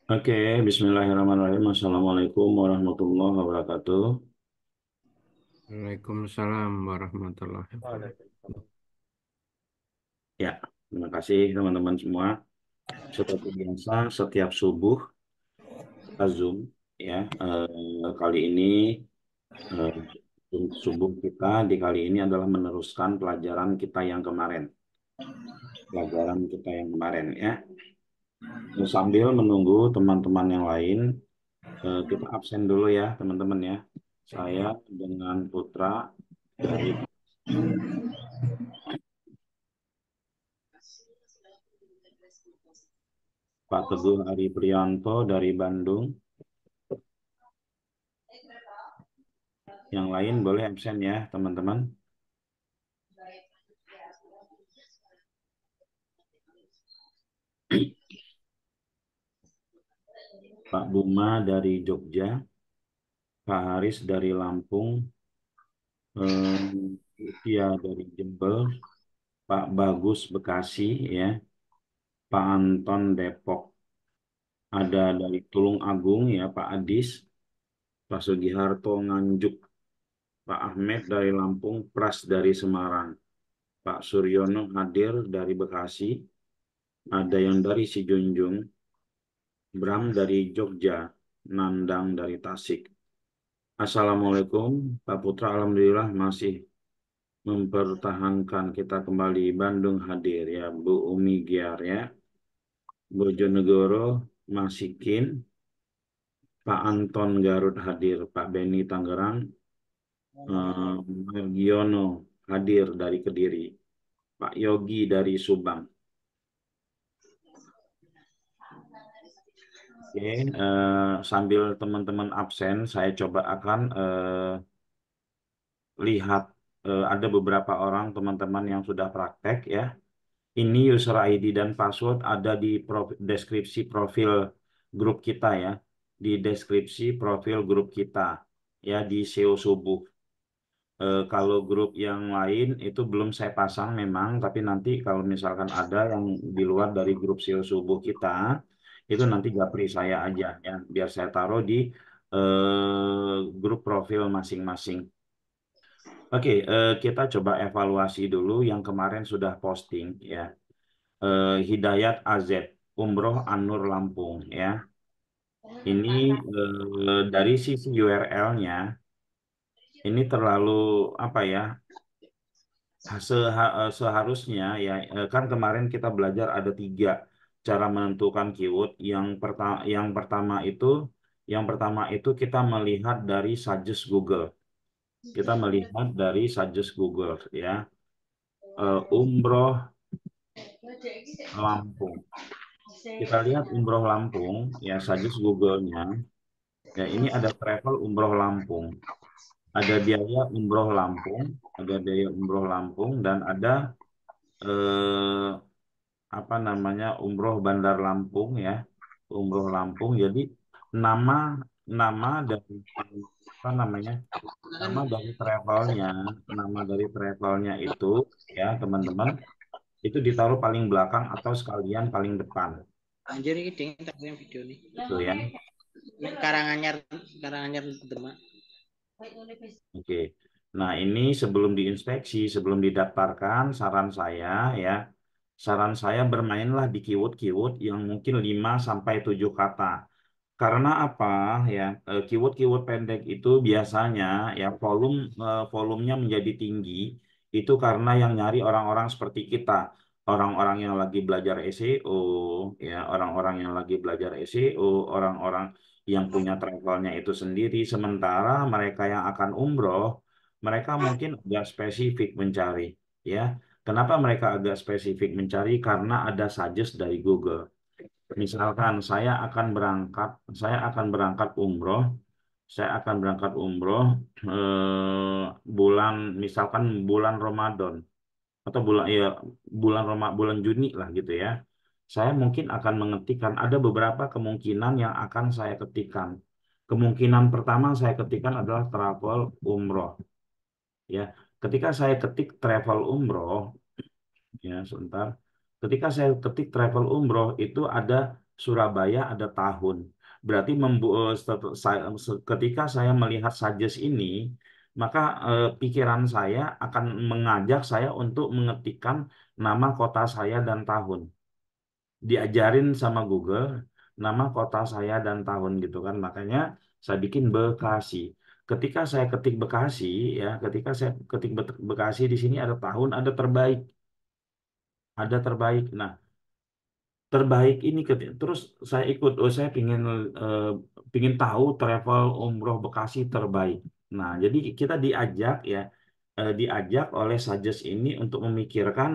Oke, Bismillahirrahmanirrahim. Assalamualaikum warahmatullahi wabarakatuh. Waalaikumsalam warahmatullahi wabarakatuh. Ya, terima kasih teman-teman semua. Seperti biasa, setiap subuh kita Zoom ya. Kali ini eh, subuh kita di kali ini adalah meneruskan pelajaran kita yang kemarin. Pelajaran kita yang kemarin ya. Sambil menunggu teman-teman yang lain, kita absen dulu ya teman-teman ya. Saya dengan Putra dari Pak Teguh Ari Priyanto dari Bandung. Yang lain boleh absen ya, teman-teman. Pak Buma dari Jogja, Pak Haris dari Lampung, Tia dari Jember, Pak Bagus Bekasi, ya, Pak Anton Depok, ada dari Tulung Agung ya, Pak Adis, Pak Sugiharto Nganjuk, Pak Ahmed dari Lampung, Pras dari Semarang, Pak Suryono hadir dari Bekasi, ada yang dari Sijunjung, Bram dari Jogja, Nandang dari Tasik. Assalamualaikum, Pak Putra. Alhamdulillah masih mempertahankan kita kembali. Bandung hadir ya, Bu Umi Giar ya. Bojonegoro Masikin, Pak Anton Garut hadir, Pak Beni Tangerang, Margiono hadir dari Kediri, Pak Yogi dari Subang. Oke, sambil teman-teman absen, saya coba akan lihat ada beberapa orang teman-teman yang sudah praktek ya. Ini user ID dan password ada di deskripsi profil grup kita ya. Di deskripsi profil grup kita ya di SEO Subuh. Kalau grup yang lain itu belum saya pasang memang, tapi nanti kalau misalkan ada yang di luar dari grup SEO Subuh kita, itu nanti japri saya aja ya, biar saya taruh di grup profil masing-masing. Oke, kita coba evaluasi dulu yang kemarin sudah posting ya. Hidayat AZ, Umroh Anur Lampung ya. Ini dari sisi URL-nya ini terlalu apa ya? Seharusnya ya kan kemarin kita belajar ada tiga cara menentukan keyword. Yang pertama itu kita melihat dari suggest Google. Kita melihat dari suggest Google ya. Umroh Lampung. Kita lihat umroh Lampung ya suggest Google-nya. Ya, ini ada travel umroh Lampung, ada biaya umroh Lampung, ada biaya umroh Lampung, dan ada eh, apa namanya umroh Bandar Lampung ya, umroh Lampung. Jadi nama nama dari apa namanya nama dari travelnya, nama dari travelnya itu ya teman-teman itu ditaruh paling belakang atau sekalian paling depan, Anjir ini ding tak yang video nih. gitu ya. Nek Karanganyar Karanganyar Demak. Oke. Nah, ini sebelum diinspeksi, sebelum didaftarkan, saran saya bermainlah di keyword-keyword yang mungkin 5 sampai 7 kata. Karena apa ya? Keyword-keyword pendek itu biasanya ya volumenya menjadi tinggi itu karena yang nyari orang-orang seperti kita, orang-orang yang lagi belajar SEO, ya, orang-orang yang lagi belajar SEO, orang-orang yang punya travelnya itu sendiri. Sementara mereka yang akan umroh, mereka mungkin agak spesifik mencari, ya. Kenapa mereka agak spesifik mencari? Karena ada suggest dari Google. Misalkan saya akan berangkat umroh, bulan misalkan bulan Ramadan atau bulan Juni lah gitu ya. Saya mungkin akan mengetikkan ada beberapa kemungkinan yang akan saya ketikkan. Kemungkinan pertama saya ketikkan adalah travel umroh ya. Ketika saya ketik travel umroh ya sebentar. Ketika saya ketik travel umroh itu ada Surabaya ada tahun. Berarti ketika saya melihat suggest ini, maka pikiran saya akan mengajak saya untuk mengetikkan nama kota saya dan tahun. Diajarin sama Google nama kota saya dan tahun gitu kan. Makanya saya bikin Bekasi. Ketika saya ketik Bekasi, ya, ketika saya ketik Bekasi di sini ada tahun, ada terbaik, ada terbaik. Nah, terbaik ini terus saya ikut, oh saya eh, pingin tahu travel umroh Bekasi terbaik. Nah, jadi kita diajak ya, diajak oleh Suggest ini untuk memikirkan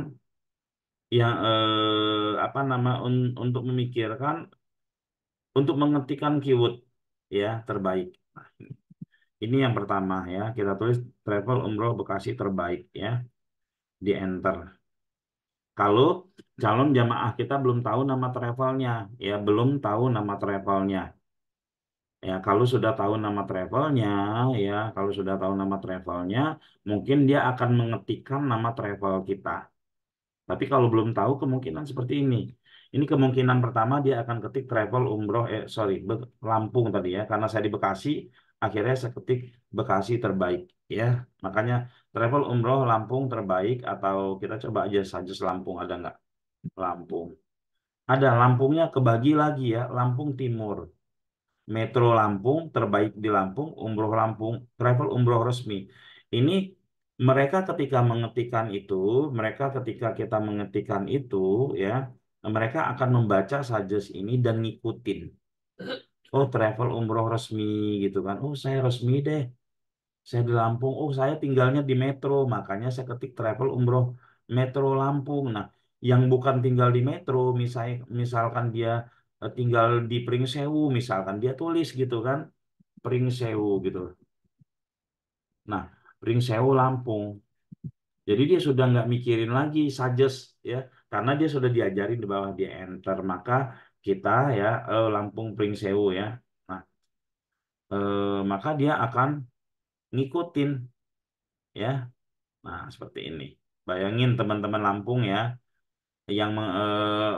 yang apa nama untuk memikirkan untuk mengetikkan keyword ya terbaik. Nah, ini yang pertama ya, kita tulis travel umroh Bekasi terbaik ya, di enter. Kalau calon jamaah kita belum tahu nama travelnya, ya belum tahu nama travelnya. Ya, kalau sudah tahu nama travelnya, ya kalau sudah tahu nama travelnya, mungkin dia akan mengetikkan nama travel kita. Tapi kalau belum tahu, kemungkinan seperti ini. Ini kemungkinan pertama dia akan ketik travel umroh, sorry, Lampung tadi ya. Karena saya di Bekasi, akhirnya saya ketik Bekasi terbaik ya. Makanya travel umroh Lampung terbaik, atau kita coba aja saja Lampung, ada nggak? Lampung. Ada, Lampungnya kebagi lagi ya, Lampung Timur. Metro Lampung, terbaik di Lampung, umroh Lampung, travel umroh resmi. Ini mereka ketika kita mengetikkan itu ya, mereka akan membaca suggest ini dan ngikutin. Oh, travel umroh resmi gitu kan. Oh, saya resmi deh. Saya di Lampung. Oh, saya tinggalnya di Metro. Makanya saya ketik travel umroh Metro Lampung. Nah, yang bukan tinggal di Metro, misalkan dia tinggal di Pringsewu, misalkan dia tulis gitu kan, Pringsewu gitu. Nah, Pringsewu Lampung. Jadi dia sudah nggak mikirin lagi suggest ya, karena dia sudah diajarin di bawah dia enter. Maka kita ya Lampung Pringsewu ya. Nah, maka dia akan ngikutin ya. Nah, seperti ini. Bayangin teman-teman Lampung ya, yang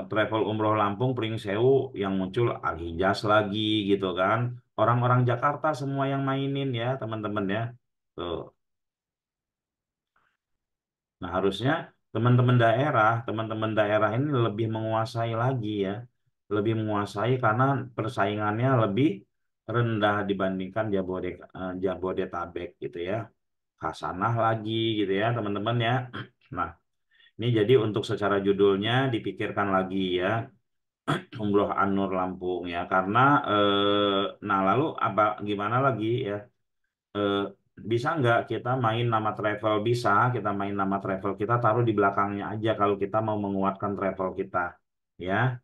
travel umroh Lampung Pringsewu, yang muncul Al Hijaz lagi gitu kan. Orang-orang Jakarta semua yang mainin ya, teman-teman ya. Tuh. Nah, harusnya teman-teman daerah ini lebih menguasai lagi ya. Lebih menguasai karena persaingannya lebih rendah dibandingkan Jabodetabek gitu ya. Hasanah lagi gitu ya, teman-teman ya. Nah, ini jadi untuk secara judulnya dipikirkan lagi ya, Umroh An-Nur Lampung ya. Karena nah lalu apa gimana lagi ya? eh, Bisa nggak kita main nama travel? Bisa, kita main nama travel kita taruh di belakangnya aja kalau kita mau menguatkan travel kita ya.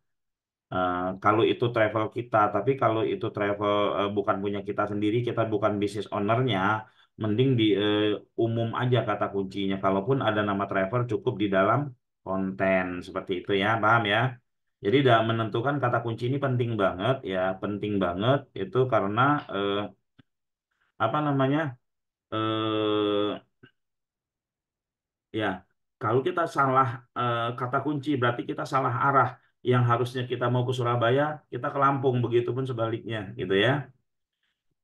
Kalau itu travel kita, tapi kalau itu travel bukan punya kita sendiri, kita bukan business ownernya, mending di umum aja kata kuncinya. Kalaupun ada nama travel cukup di dalam konten seperti itu ya, paham ya? Jadi dalam menentukan kata kunci ini penting banget ya, penting banget itu karena apa namanya? eh Ya, kalau kita salah kata kunci berarti kita salah arah. Yang harusnya kita mau ke Surabaya, kita ke Lampung, begitupun sebaliknya, gitu ya.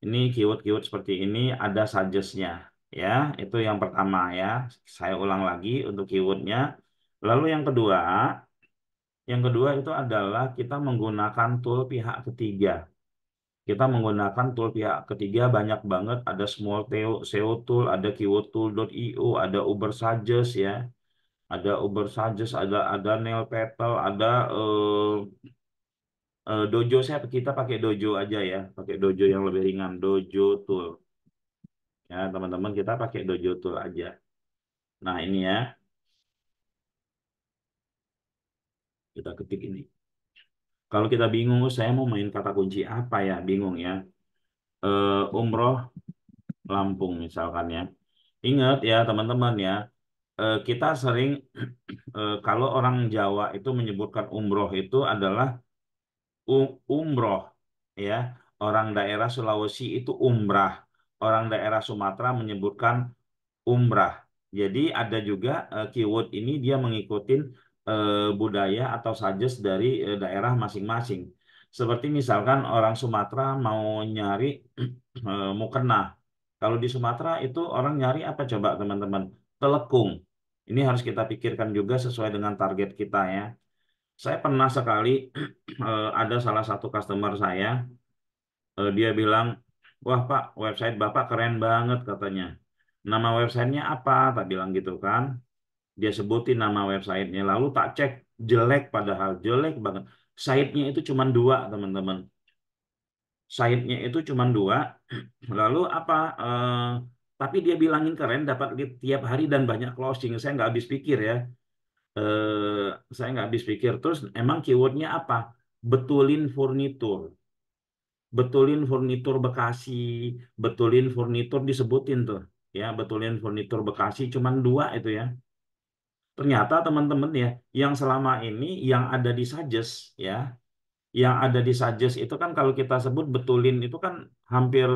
Ini keyword-keyword seperti ini ada suggest-nya, ya. Itu yang pertama ya. Saya ulang lagi untuk keywordnya. Lalu yang kedua itu adalah kita menggunakan tool pihak ketiga. Kita menggunakan tool pihak ketiga banyak banget. Ada Small SEO Tool, ada keywordtool.io, ada Uber Suggest ya. Ada Uber Suggest, ada Nail Petal, ada Dojo. Kita pakai Dojo aja ya, pakai Dojo yang lebih ringan, Dojo Tool. Ya teman-teman, kita pakai Dojo Tool aja. Nah ini ya, kita ketik ini. Kalau kita bingung, saya mau main kata kunci apa ya, bingung ya. Umroh Lampung misalkan ya. Ingat ya teman-teman ya, kita sering kalau orang Jawa itu menyebutkan umroh itu adalah umroh ya. Orang daerah Sulawesi itu umrah. Orang daerah Sumatera menyebutkan umrah. Jadi ada juga keyword ini dia mengikuti budaya atau suggest dari daerah masing-masing. Seperti misalkan orang Sumatera mau nyari mukena. Kalau di Sumatera itu orang nyari apa coba teman-teman? Telekung. Ini harus kita pikirkan juga sesuai dengan target kita ya. Saya pernah sekali ada salah satu customer saya, dia bilang, wah Pak, website Bapak keren banget katanya. Nama websitenya apa? Tak bilang gitu kan. Dia sebutin nama websitenya. Lalu tak cek, jelek padahal, jelek banget. Site-nya itu cuma dua, teman-teman. Site-nya itu cuma dua. Lalu apa? Tapi dia bilangin keren, dapat lead tiap hari dan banyak closing. Saya nggak habis pikir ya. Saya nggak habis pikir. Terus emang keywordnya apa? Betulin furnitur. Betulin furnitur Bekasi, betulin furnitur disebutin tuh, ya, betulin furnitur Bekasi cuman dua itu ya. Ternyata teman-teman ya, yang selama ini yang ada di Suggest ya, yang ada di Suggest itu kan kalau kita sebut betulin itu kan hampir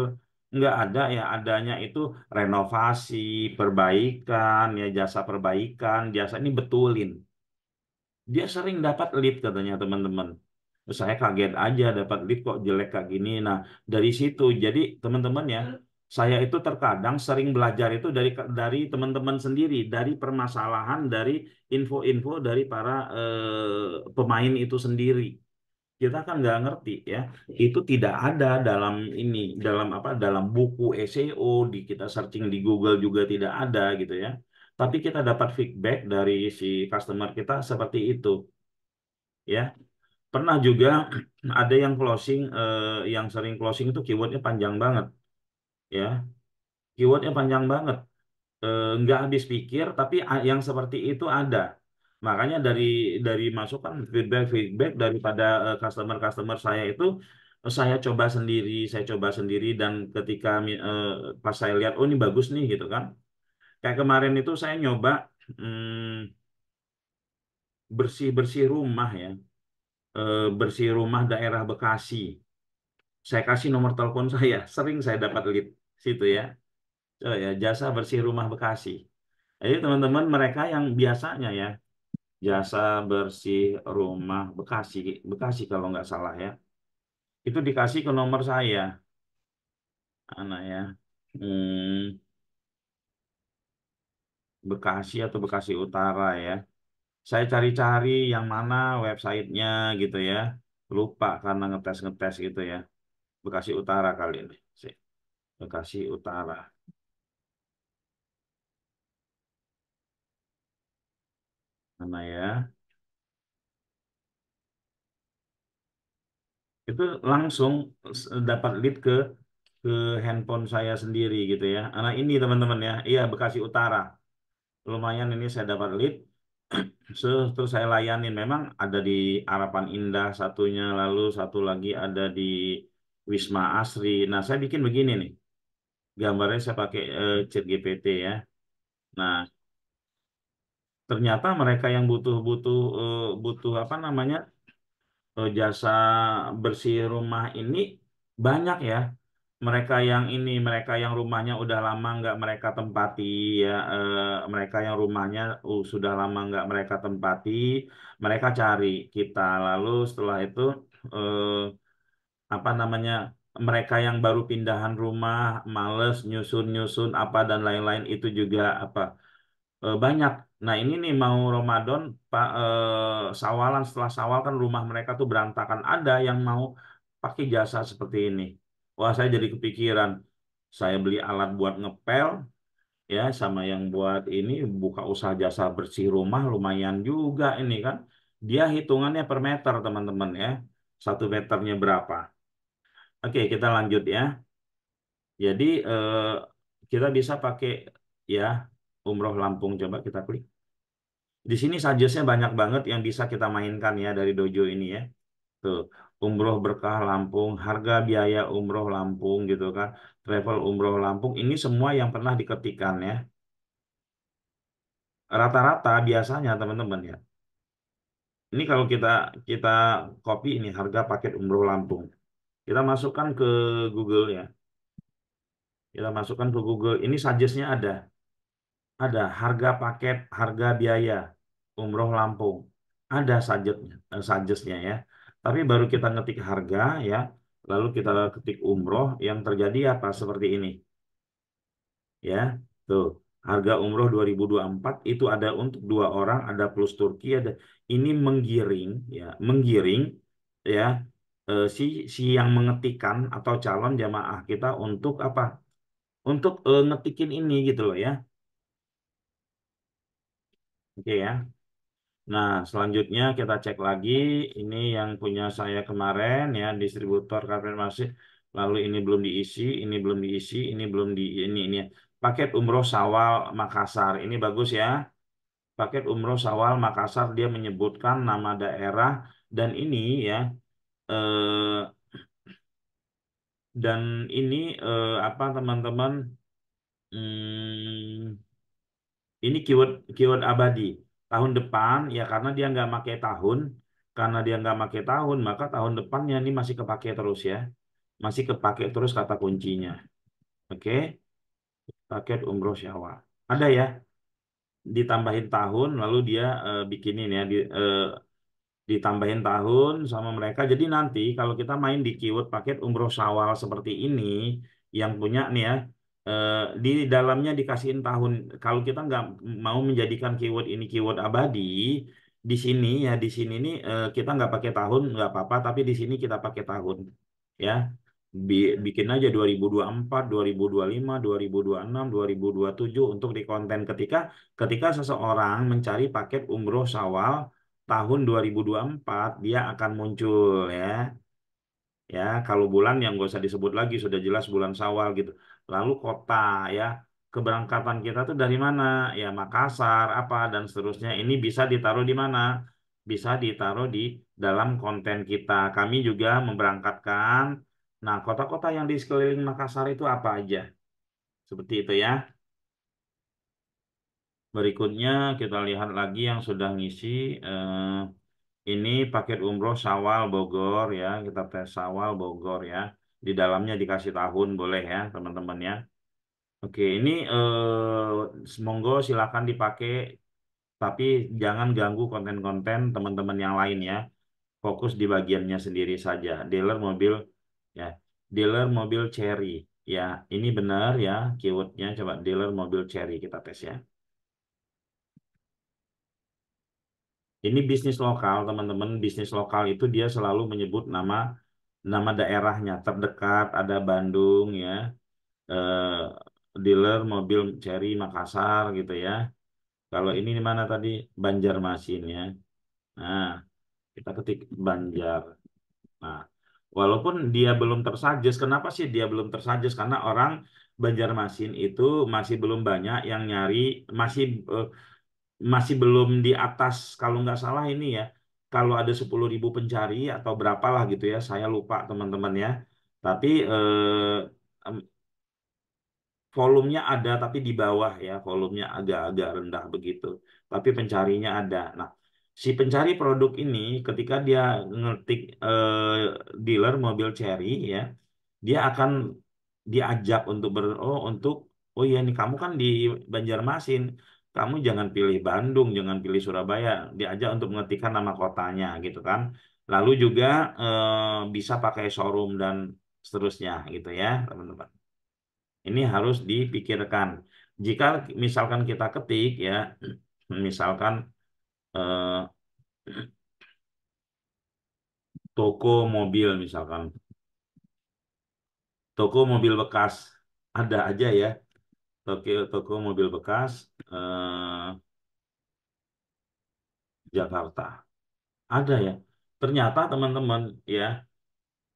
nggak ada ya, adanya itu renovasi, perbaikan, ya jasa perbaikan, jasa ini betulin. Dia sering dapat lead katanya teman-teman. Saya kaget aja dapat lead kok jelek kayak gini. Nah, dari situ jadi teman-teman ya, saya itu terkadang sering belajar itu dari teman-teman sendiri, dari permasalahan, dari info-info dari para pemain itu sendiri. Kita kan nggak ngerti ya, itu tidak ada dalam ini, dalam apa, dalam buku SEO, di kita searching di Google juga tidak ada gitu ya. Tapi kita dapat feedback dari si customer kita seperti itu ya. Pernah juga ada yang closing, yang sering closing itu keywordnya panjang banget ya, keywordnya panjang banget. Nggak habis pikir, tapi yang seperti itu ada. Makanya dari masukan feedback daripada customer saya itu, saya coba sendiri dan ketika pas saya lihat, oh ini bagus nih gitu kan. Kayak kemarin itu saya nyoba bersih-bersih rumah ya, bersih rumah daerah Bekasi. Saya kasih nomor telepon saya, sering saya dapat lead situ ya. Oh ya, jasa bersih rumah Bekasi. Jadi teman-teman mereka yang biasanya ya, jasa bersih rumah Bekasi, Bekasi kalau nggak salah ya, itu dikasih ke nomor saya, anak ya, hmm, Bekasi atau Bekasi Utara ya. Saya cari-cari yang mana websitenya gitu ya, lupa karena ngetes-ngetes gitu ya. Bekasi Utara kali ini, Bekasi Utara, mana ya? Itu langsung dapat lead ke handphone saya sendiri gitu ya. Anak ini teman-teman ya, iya Bekasi Utara. Lumayan ini saya dapat lead. Terus saya layanin. Memang ada di Harapan Indah satunya, lalu satu lagi ada di Wisma Asri. Nah, saya bikin begini nih. Gambarnya saya pakai ChatGPT ya. Nah, ternyata mereka yang butuh-butuh butuh apa namanya? Jasa bersih rumah ini banyak ya. Mereka yang rumahnya udah lama nggak mereka tempati ya, mereka yang rumahnya sudah lama nggak mereka tempati, mereka cari kita. Lalu setelah itu eh, apa namanya, mereka yang baru pindahan rumah, males nyusun-nyusun apa dan lain-lain itu juga apa banyak. Nah ini nih mau Ramadan, Pak, Sawalan, setelah Sawal kan rumah mereka tuh berantakan. Ada yang mau pakai jasa seperti ini. Wah saya jadi kepikiran. Saya beli alat buat ngepel ya, sama yang buat ini buka usaha jasa bersih rumah lumayan juga ini kan. Dia hitungannya per meter teman-teman ya. Satu meternya berapa? Oke kita lanjut ya. Jadi kita bisa pakai ya Umroh Lampung, coba kita klik. Di sini suggest-nya banyak banget yang bisa kita mainkan ya dari dojo ini ya. Tuh, umroh berkah Lampung, harga biaya umroh Lampung gitu kan. Travel umroh Lampung ini semua yang pernah diketikkan ya. Rata-rata biasanya teman-teman ya. Ini kalau kita kita copy ini harga paket umroh Lampung. Kita masukkan ke Google ya. Kita masukkan ke Google. Ini suggest-nya ada. Ada harga paket, harga biaya umroh Lampung. Ada suggest-nya ya. Tapi baru kita ngetik harga ya, lalu kita ketik umroh, yang terjadi apa? Seperti ini ya. Tuh, harga umroh 2024 itu ada untuk 2 orang, ada plus Turki, ada ini menggiring ya, menggiring ya, si si yang mengetikkan atau calon jamaah kita untuk apa? Untuk ngetikin ini gitu loh ya. Oke ya. Nah, selanjutnya kita cek lagi ini yang punya saya kemarin ya, distributor konfirmasi. Lalu ini belum diisi, ini belum diisi, ini belum di ini ya. Paket umroh Sawal Makassar. Ini bagus ya. Paket umroh Sawal Makassar, dia menyebutkan nama daerah dan ini ya, eh, dan ini apa teman-teman, hmm, ini keyword keyword abadi. Tahun depan ya, karena dia nggak pakai tahun, maka tahun depannya ini masih kepake terus ya, masih kepake terus kata kuncinya. Oke, paket umroh Syawal. Ada ya, ditambahin tahun, lalu dia bikinin ya, ditambahin tahun sama mereka. Jadi nanti kalau kita main di keyword paket umroh Syawal seperti ini, yang punya nih ya, eh, di dalamnya dikasihin tahun. Kalau kita nggak mau menjadikan keyword ini keyword abadi, di sini ya, di sini nih kita nggak pakai tahun nggak apa-apa, tapi di sini kita pakai tahun ya. Bikin aja 2024, 2025, 2026, 2027 untuk di konten ketika ketika seseorang mencari paket umroh Syawal tahun 2024, dia akan muncul ya. Ya, kalau bulan yang nggak usah disebut lagi, sudah jelas bulan Syawal gitu. Lalu kota ya, keberangkatan kita tuh dari mana? Ya Makassar apa dan seterusnya. Ini bisa ditaruh di mana? Bisa ditaruh di dalam konten kita. Kami juga memberangkatkan. Nah, kota-kota yang di sekeliling Makassar itu apa aja? Seperti itu ya. Berikutnya kita lihat lagi yang sudah ngisi. eh, Ini paket umroh Sawal Bogor ya, kita tes Sawal Bogor ya. Di dalamnya dikasih tahun boleh ya teman-teman ya. Oke, ini monggo silakan dipakai, tapi jangan ganggu konten-konten teman-teman yang lain ya. Fokus di bagiannya sendiri saja. Dealer mobil ya, dealer mobil Cherry ya. Ini benar ya keywordnya. Coba dealer mobil Cherry kita tes ya. Ini bisnis lokal, teman-teman. Bisnis lokal itu dia selalu menyebut nama nama daerahnya. Terdekat ada Bandung ya, eh, dealer mobil Cherry Makassar gitu ya. Kalau ini di mana tadi? Banjarmasin ya. Nah, kita ketik Banjar. Nah, walaupun dia belum tersuggest, kenapa sih dia belum tersuggest? Karena orang Banjarmasin itu masih belum banyak yang nyari, masih eh, masih belum di atas, kalau nggak salah ini ya, kalau ada 10.000 pencari atau berapa lah gitu ya, saya lupa teman-teman ya. Tapi em, volumenya ada, tapi di bawah ya, volumenya agak-agak rendah begitu. Tapi pencarinya ada. Nah, si pencari produk ini ketika dia ngetik dealer mobil Cherry ya, dia akan diajak untuk oh iya nih kamu kan di Banjarmasin, kamu jangan pilih Bandung, jangan pilih Surabaya, diajak untuk mengetikkan nama kotanya gitu kan. Lalu juga bisa pakai showroom dan seterusnya gitu ya teman-teman. Ini harus dipikirkan. Jika misalkan kita ketik ya, misalkan eh, toko mobil misalkan, toko mobil bekas, ada aja ya, toko mobil bekas Jakarta. Ada ya. Ternyata teman-teman ya,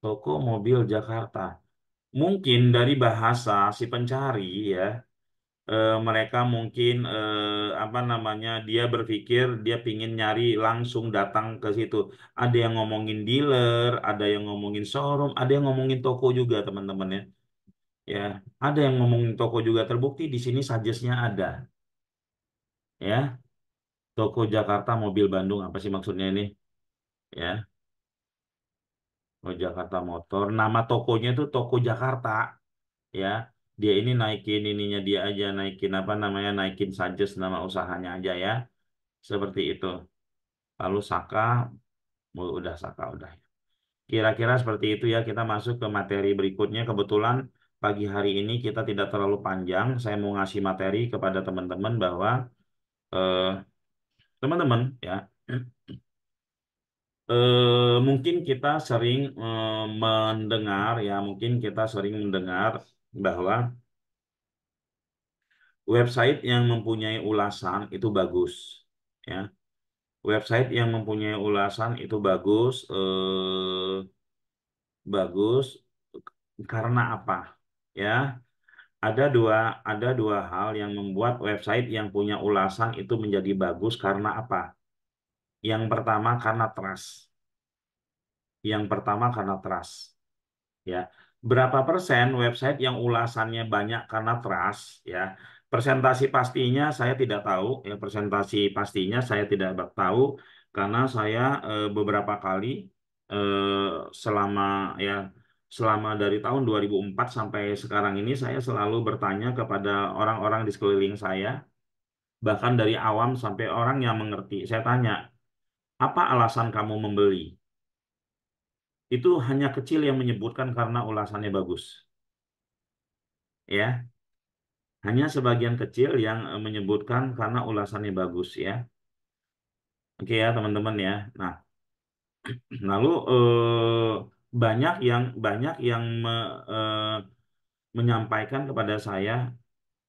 toko mobil Jakarta. Mungkin dari bahasa si pencari ya, mereka mungkin apa namanya, dia berpikir dia pingin nyari langsung datang ke situ. Ada yang ngomongin dealer, ada yang ngomongin showroom, ada yang ngomongin toko juga teman-teman ya. Ya, ada yang ngomongin toko juga, terbukti di sini suggest-nya ada ya. Toko Jakarta Mobil Bandung apa sih maksudnya ini? Ya, oh Jakarta Motor. Nama tokonya itu Toko Jakarta ya. Dia ini naikin ininya dia aja, naikin apa namanya, naikin suggest nama usahanya aja ya. Seperti itu. Lalu Saka, udah Saka udah. Kira-kira seperti itu ya, kita masuk ke materi berikutnya. Kebetulan pagi hari ini kita tidak terlalu panjang. Saya mau ngasih materi kepada teman-teman bahwa eh, teman-teman ya, mungkin kita sering mendengar ya, mungkin kita sering mendengar bahwa website yang mempunyai ulasan itu bagus ya. Website yang mempunyai ulasan itu bagus, bagus karena apa? Ya, ada dua hal yang membuat website yang punya ulasan itu menjadi bagus karena apa? Yang pertama karena trust. Yang pertama karena trust. Ya, berapa persen website yang ulasannya banyak karena trust? Ya, persentasi pastinya saya tidak tahu. Ya, persentasi pastinya saya tidak tahu karena saya beberapa kali eh, selama ya selama dari tahun 2004 sampai sekarang ini saya selalu bertanya kepada orang-orang di sekeliling saya, bahkan dari awam sampai orang yang mengerti. Saya tanya, apa alasan kamu membeli? Itu hanya kecil yang menyebutkan karena ulasannya bagus. Ya, hanya sebagian kecil yang menyebutkan karena ulasannya bagus ya. Oke ya teman-teman ya. Nah, lalu banyak yang menyampaikan kepada saya,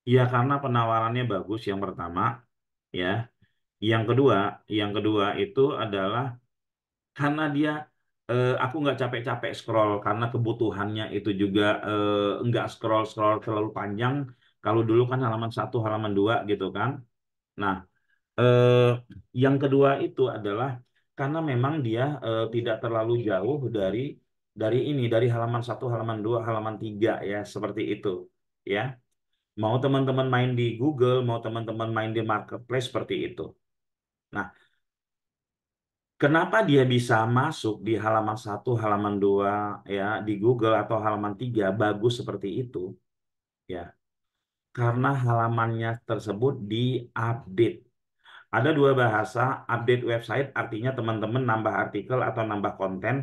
ya karena penawarannya bagus yang pertama, ya. Yang kedua, yang kedua itu adalah karena dia aku nggak capek-capek scroll karena kebutuhannya itu juga nggak scroll-scroll terlalu panjang. Kalau dulu kan halaman satu, halaman dua gitu kan. Nah, Eh, yang kedua itu adalah karena memang dia tidak terlalu jauh dari halaman satu, halaman dua, halaman tiga ya seperti itu ya. Mau teman-teman main di Google, mau teman-teman main di marketplace seperti itu. Nah, kenapa dia bisa masuk di halaman satu, halaman dua ya di Google atau halaman tiga bagus seperti itu ya? Karena halamannya tersebut diupdate. Ada dua bahasa, update website artinya teman-teman nambah artikel atau nambah konten,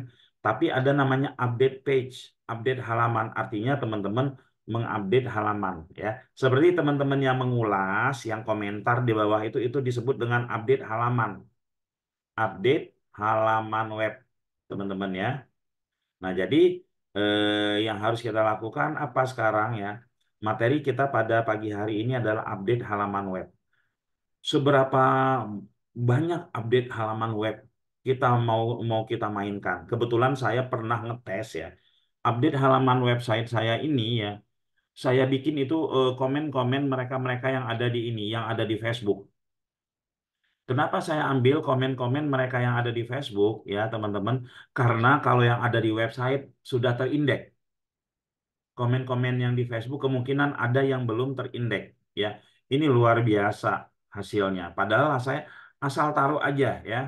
tapi ada namanya update page, update halaman artinya teman-teman mengupdate halaman ya. Seperti teman-teman yang mengulas, yang komentar di bawah itu disebut dengan update halaman. Update halaman web, teman-teman ya. Nah, jadi yang harus kita lakukan apa sekarang ya? Materi kita pada pagi hari ini adalah update halaman web. Seberapa banyak update halaman web kita mau mau kita mainkan. Kebetulan saya pernah ngetes ya. Update halaman website saya ini ya, saya bikin itu komen-komen mereka-mereka yang ada di ini, yang ada di Facebook. Kenapa saya ambil komen-komen mereka yang ada di Facebook ya, teman-teman? Karena kalau yang ada di website sudah terindeks. Komen-komen yang di Facebook kemungkinan ada yang belum terindeks ya. Ini luar biasa hasilnya. Padahal saya asal taruh aja ya.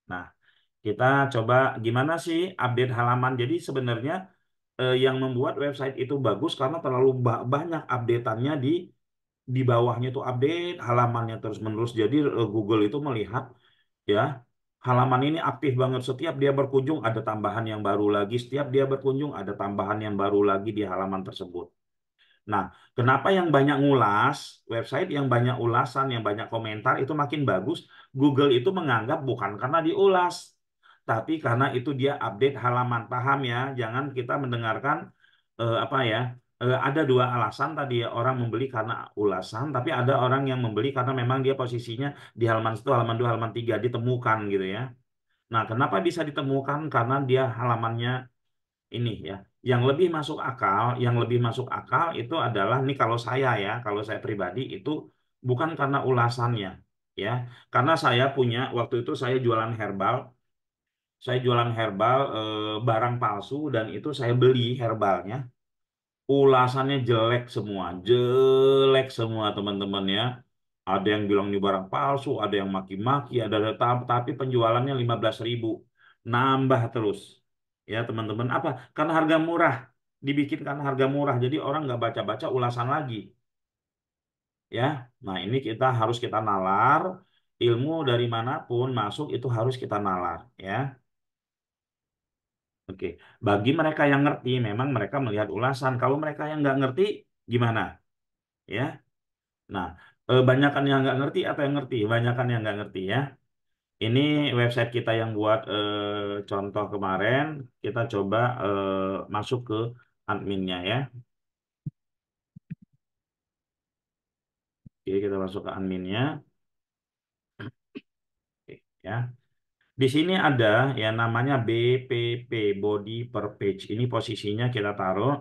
Nah, kita coba gimana sih update halaman. Jadi sebenarnya yang membuat website itu bagus karena terlalu banyak updateannya di bawahnya itu update halamannya terus-menerus. Jadi Google itu melihat ya halaman ini aktif banget. Setiap dia berkunjung ada tambahan yang baru lagi. Setiap dia berkunjung ada tambahan yang baru lagi di halaman tersebut. Nah, kenapa yang banyak ngulas, website yang banyak ulasan, yang banyak komentar itu makin bagus? Google itu menganggap bukan karena diulas, tapi karena itu dia update halaman. Paham ya? Jangan kita mendengarkan apa ya? Ada dua alasan tadi ya, orang membeli karena ulasan, tapi ada orang yang membeli karena memang dia posisinya di halaman 1, halaman 2, halaman 3 ditemukan gitu ya. Nah, kenapa bisa ditemukan? Karena dia halamannya ini ya. Yang lebih masuk akal itu adalah nih kalau saya ya, kalau saya pribadi itu bukan karena ulasannya ya. Karena saya punya waktu itu saya jualan herbal, barang palsu dan itu saya beli herbalnya, ulasannya jelek semua teman-teman ya. Ada yang bilang ini barang palsu, ada yang maki-maki, tapi penjualannya 15.000, nambah terus. Ya teman-teman, apa? Karena harga murah, dibikin karena harga murah, jadi orang nggak baca-baca ulasan lagi. Ya, nah ini kita harus nalar, ilmu dari manapun masuk itu harus kita nalar. Ya, Oke, bagi mereka yang ngerti, memang mereka melihat ulasan. Kalau mereka yang nggak ngerti, gimana? Ya, nah, banyakan yang nggak ngerti atau yang ngerti? Banyakan yang nggak ngerti ya. Ini website kita yang buat contoh kemarin, kita coba masuk ke adminnya ya. Oke, kita masuk ke adminnya. Oke, ya. Di sini ada yang namanya BPP, Body Per Page. Ini posisinya kita taruh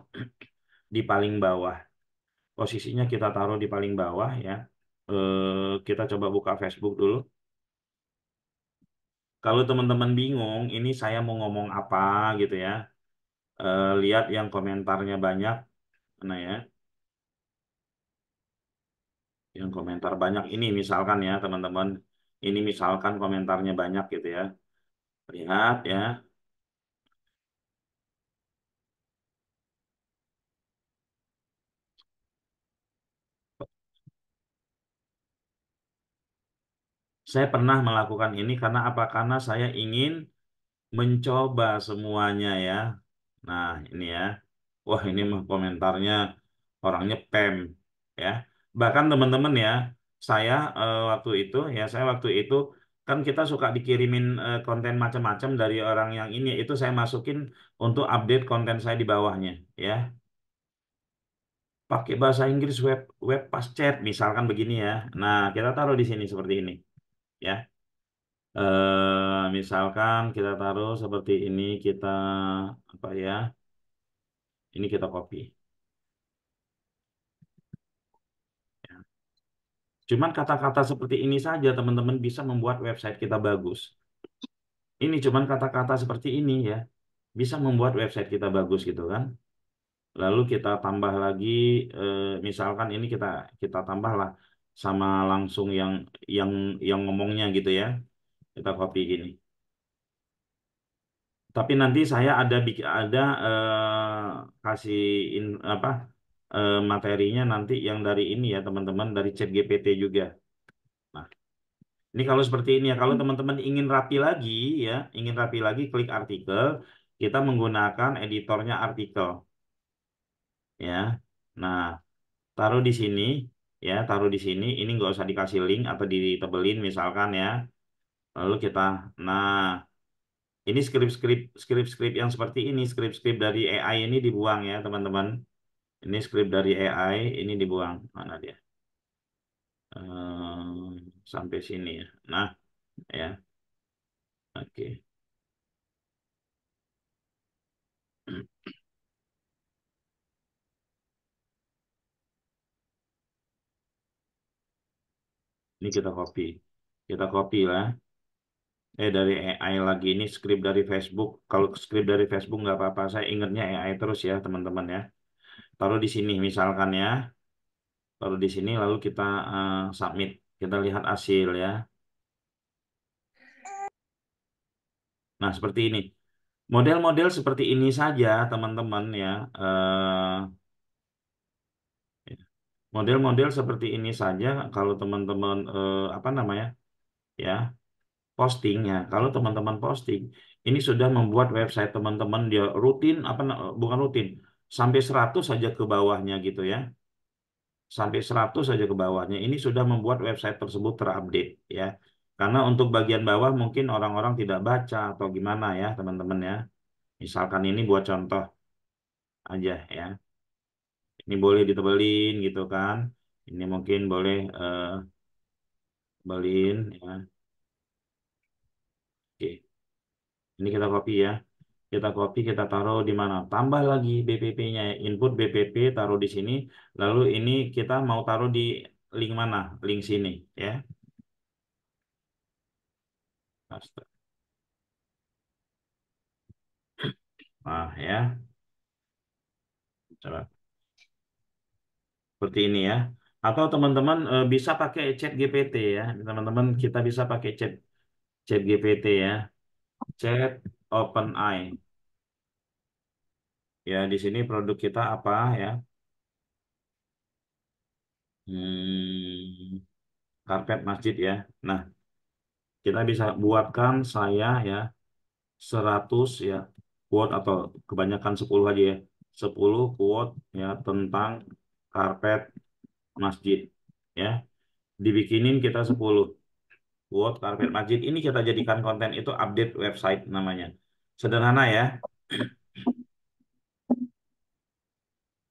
di paling bawah. Posisinya kita taruh di paling bawah ya. Kita coba buka Facebook dulu. Kalau teman-teman bingung, ini saya mau ngomong apa gitu ya. Lihat yang komentarnya banyak, mana ya? Yang komentar banyak ini misalkan ya teman-teman. Ini misalkan komentarnya banyak gitu ya. Lihat ya. Saya pernah melakukan ini karena apa? Karena saya ingin mencoba semuanya ya. Nah, ini ya. Wah, ini mah komentarnya orangnya pem ya. Bahkan teman-teman ya, saya saya waktu itu kan kita suka dikirimin konten macam-macam dari orang yang ini, itu saya masukin untuk update konten saya di bawahnya ya. Pakai bahasa Inggris web web pas chat misalkan begini ya. Nah, kita taruh di sini seperti ini ya. Misalkan kita taruh seperti ini, kita apa ya? Ini kita copy. Cuman kata-kata seperti ini saja teman-teman bisa membuat website kita bagus. Ini cuman kata-kata seperti ini ya, bisa membuat website kita bagus gitu kan. Lalu kita tambah lagi, misalkan ini kita kita tambahlah sama langsung yang yang ngomongnya gitu ya. Kita copy gini. Tapi nanti saya ada kasih apa materinya nanti yang dari ini ya teman-teman dari ChatGPT juga. Nah, ini kalau seperti ini ya, kalau teman-teman ingin rapi lagi ya, ingin rapi lagi klik artikel, kita menggunakan editornya artikel ya. Nah, taruh di sini ya, taruh di sini. Ini nggak usah dikasih link atau ditebelin misalkan ya. Lalu kita, nah ini skrip-skrip yang seperti ini, skrip-skrip dari AI ini dibuang ya teman-teman. Ini skrip dari AI ini dibuang. Mana dia? Sampai sini ya. Nah ya, oke. Ini kita copy lah. Dari AI lagi ini skrip dari Facebook. Kalau skrip dari Facebook nggak apa-apa. Saya ingatnya AI terus ya teman-teman ya. Taruh di sini misalkan ya. Taruh di sini lalu kita submit. Kita lihat hasil ya. Nah seperti ini. Model-model seperti ini saja teman-teman ya. Model-model seperti ini saja kalau teman-teman apa namanya ya postingnya. Kalau teman-teman posting, ini sudah membuat website teman-teman dia rutin bukan rutin sampai 100 saja ke bawahnya gitu ya. Sampai 100 saja ke bawahnya. Ini sudah membuat website tersebut terupdate ya. Karena untuk bagian bawah mungkin orang-orang tidak baca atau gimana ya, teman-teman ya. Misalkan ini buat contoh aja ya. Ini boleh ditebelin gitu kan. Ini mungkin boleh tebelin ya. Oke. Ini kita copy ya. Kita copy, kita taruh di mana? Tambah lagi BPP-nya, input BPP taruh di sini. Lalu ini kita mau taruh di link mana? Link sini, ya. Astaga. Nah, ya, coba seperti ini ya. Atau teman-teman bisa pakai chat GPT ya, teman-teman kita bisa pakai chat GPT ya, chat OpenAI. Ya, di sini produk kita apa ya? Hmm, karpet masjid ya. Nah, kita bisa buatkan saya ya 100 ya quote atau kebanyakan 10 aja ya. 10 quote ya tentang karpet masjid ya. Dibikinin kita 10 quote karpet masjid. Ini kita jadikan konten itu update website namanya. Sederhana ya.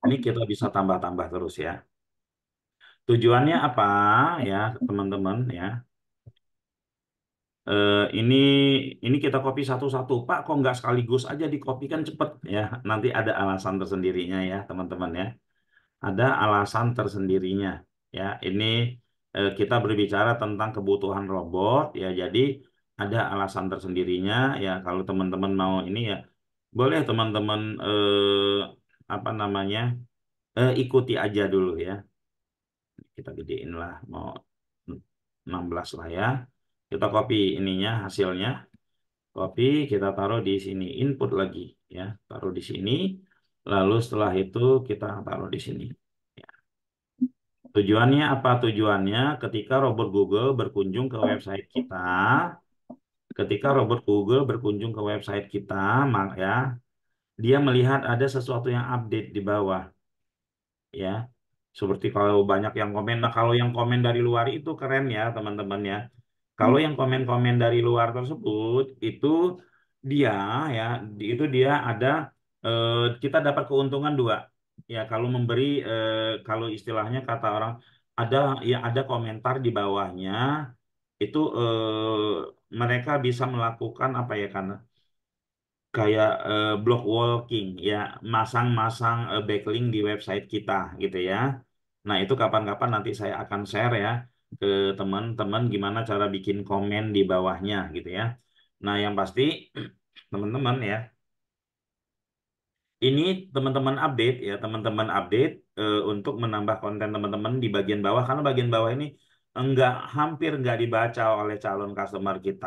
Ini kita bisa tambah-tambah terus ya. Tujuannya apa ya teman-teman ya? Ini kita copy satu-satu. Pak, kok nggak sekaligus aja di copy kan cepet ya. Nanti ada alasan tersendirinya ya teman-teman ya. Ada alasan tersendirinya ya. Ini kita berbicara tentang kebutuhan robot ya. Jadi ada alasan tersendirinya ya. Kalau teman-teman mau ini ya boleh teman-teman apa namanya ikuti aja dulu ya. Kita gedein lah mau 16 lah ya. Kita copy ininya hasilnya. Copy, kita taruh di sini, input lagi ya, taruh di sini. Lalu setelah itu kita taruh di sini. Ya. Tujuannya apa? Tujuannya ketika robot Google berkunjung ke website kita, ketika robot Google berkunjung ke website kita, maka ya, dia melihat ada sesuatu yang update di bawah ya. Seperti kalau banyak yang komen, nah kalau yang komen dari luar itu keren ya teman-teman ya. Kalau yang komen-komen dari luar tersebut itu dia ya, itu dia ada eh, kita dapat keuntungan dua. Ya, kalau memberi kalau istilahnya kata orang ada ya ada komentar di bawahnya itu mereka bisa melakukan apa ya karena kayak block walking ya, masang-masang backlink di website kita gitu ya. Nah, itu kapan-kapan nanti saya akan share ya ke teman-teman gimana cara bikin komen di bawahnya gitu ya. Nah, yang pasti teman-teman ya, ini teman-teman update ya, teman-teman update untuk menambah konten teman-teman di bagian bawah karena bagian bawah ini hampir nggak dibaca oleh calon customer kita.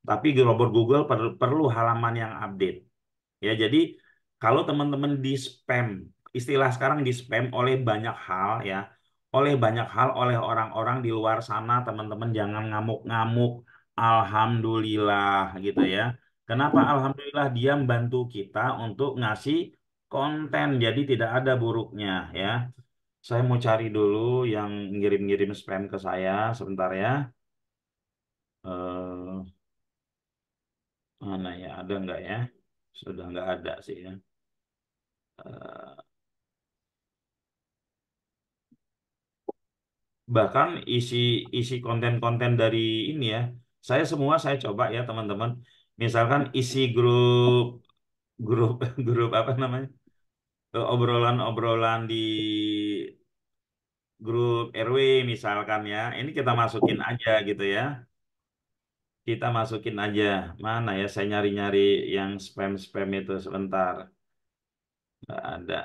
Tapi robot Google perlu halaman yang update. Ya, jadi kalau teman-teman di spam, istilah sekarang di spam oleh banyak hal ya, oleh banyak hal oleh orang-orang di luar sana, teman-teman jangan ngamuk-ngamuk. Alhamdulillah gitu ya. Kenapa Alhamdulillah dia membantu kita untuk ngasih konten, jadi tidak ada buruknya ya. Saya mau cari dulu yang ngirim-ngirim spam ke saya sebentar ya. Eh, Mana ya, ada nggak ya? Sudah nggak ada sih ya. Eh, Bahkan isi isi konten-konten dari ini ya saya semua saya coba ya teman-teman, misalkan isi grup grup grup apa namanya, obrolan-obrolan di grup RW misalkan ya, ini kita masukin aja gitu ya, kita masukin aja. Mana ya, saya nyari-nyari yang spam-spam itu sebentar, nggak ada.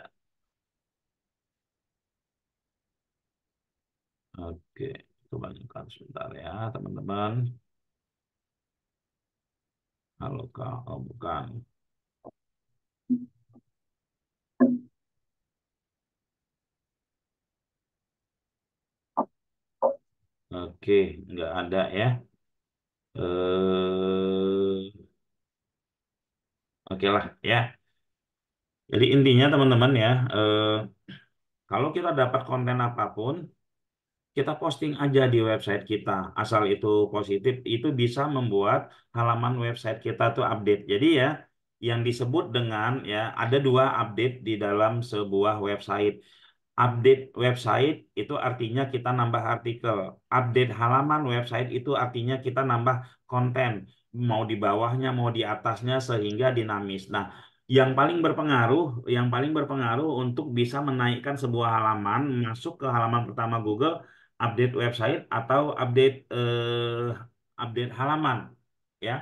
Oke, kebanyakan sebentar ya teman-teman. Halo kak, oh bukan. Oke, nggak ada ya. Oke lah ya. Jadi intinya teman-teman ya, kalau kita dapat konten apapun, kita posting aja di website kita. Asal itu positif, itu bisa membuat halaman website kita tuh update. Jadi ya, yang disebut dengan ya ada dua update di dalam sebuah website. Update website itu artinya kita nambah artikel. Update halaman website itu artinya kita nambah konten. Mau di bawahnya, mau di atasnya sehingga dinamis. Nah, yang paling berpengaruh untuk bisa menaikkan sebuah halaman masuk ke halaman pertama Google, update website atau update halaman. Ya,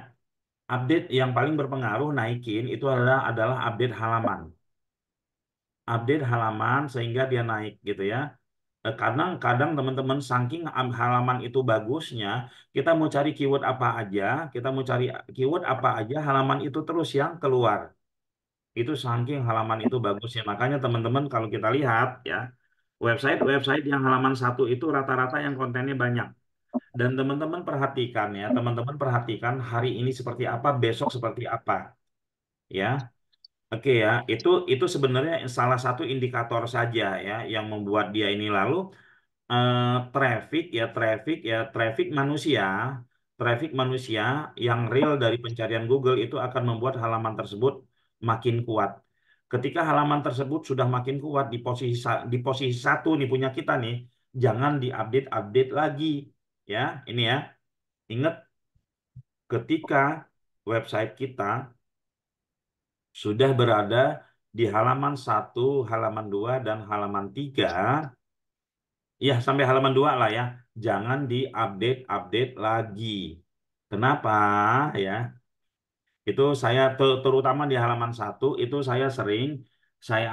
update yang paling berpengaruh naikin itu adalah update halaman, update halaman sehingga dia naik gitu ya. Kadang-kadang teman-teman saking halaman itu bagusnya, kita mau cari keyword apa aja, kita mau cari keyword apa aja, halaman itu terus yang keluar. Itu saking halaman itu bagusnya. Makanya teman-teman kalau kita lihat ya, website-website yang halaman satu itu rata-rata yang kontennya banyak. Dan teman-teman perhatikan ya, teman-teman perhatikan hari ini seperti apa, besok seperti apa, ya. Oke ya, itu sebenarnya salah satu indikator saja ya yang membuat dia ini lalu traffic manusia yang real dari pencarian Google itu akan membuat halaman tersebut makin kuat. Ketika halaman tersebut sudah makin kuat di posisi satu nih punya kita nih, jangan diupdate-update lagi ya. Ini ya, ingat ketika website kita sudah berada di halaman satu, halaman 2 dan halaman 3. Ya, sampai halaman 2 lah ya. Jangan diupdate-update lagi. Kenapa ya? Itu saya terutama di halaman satu itu saya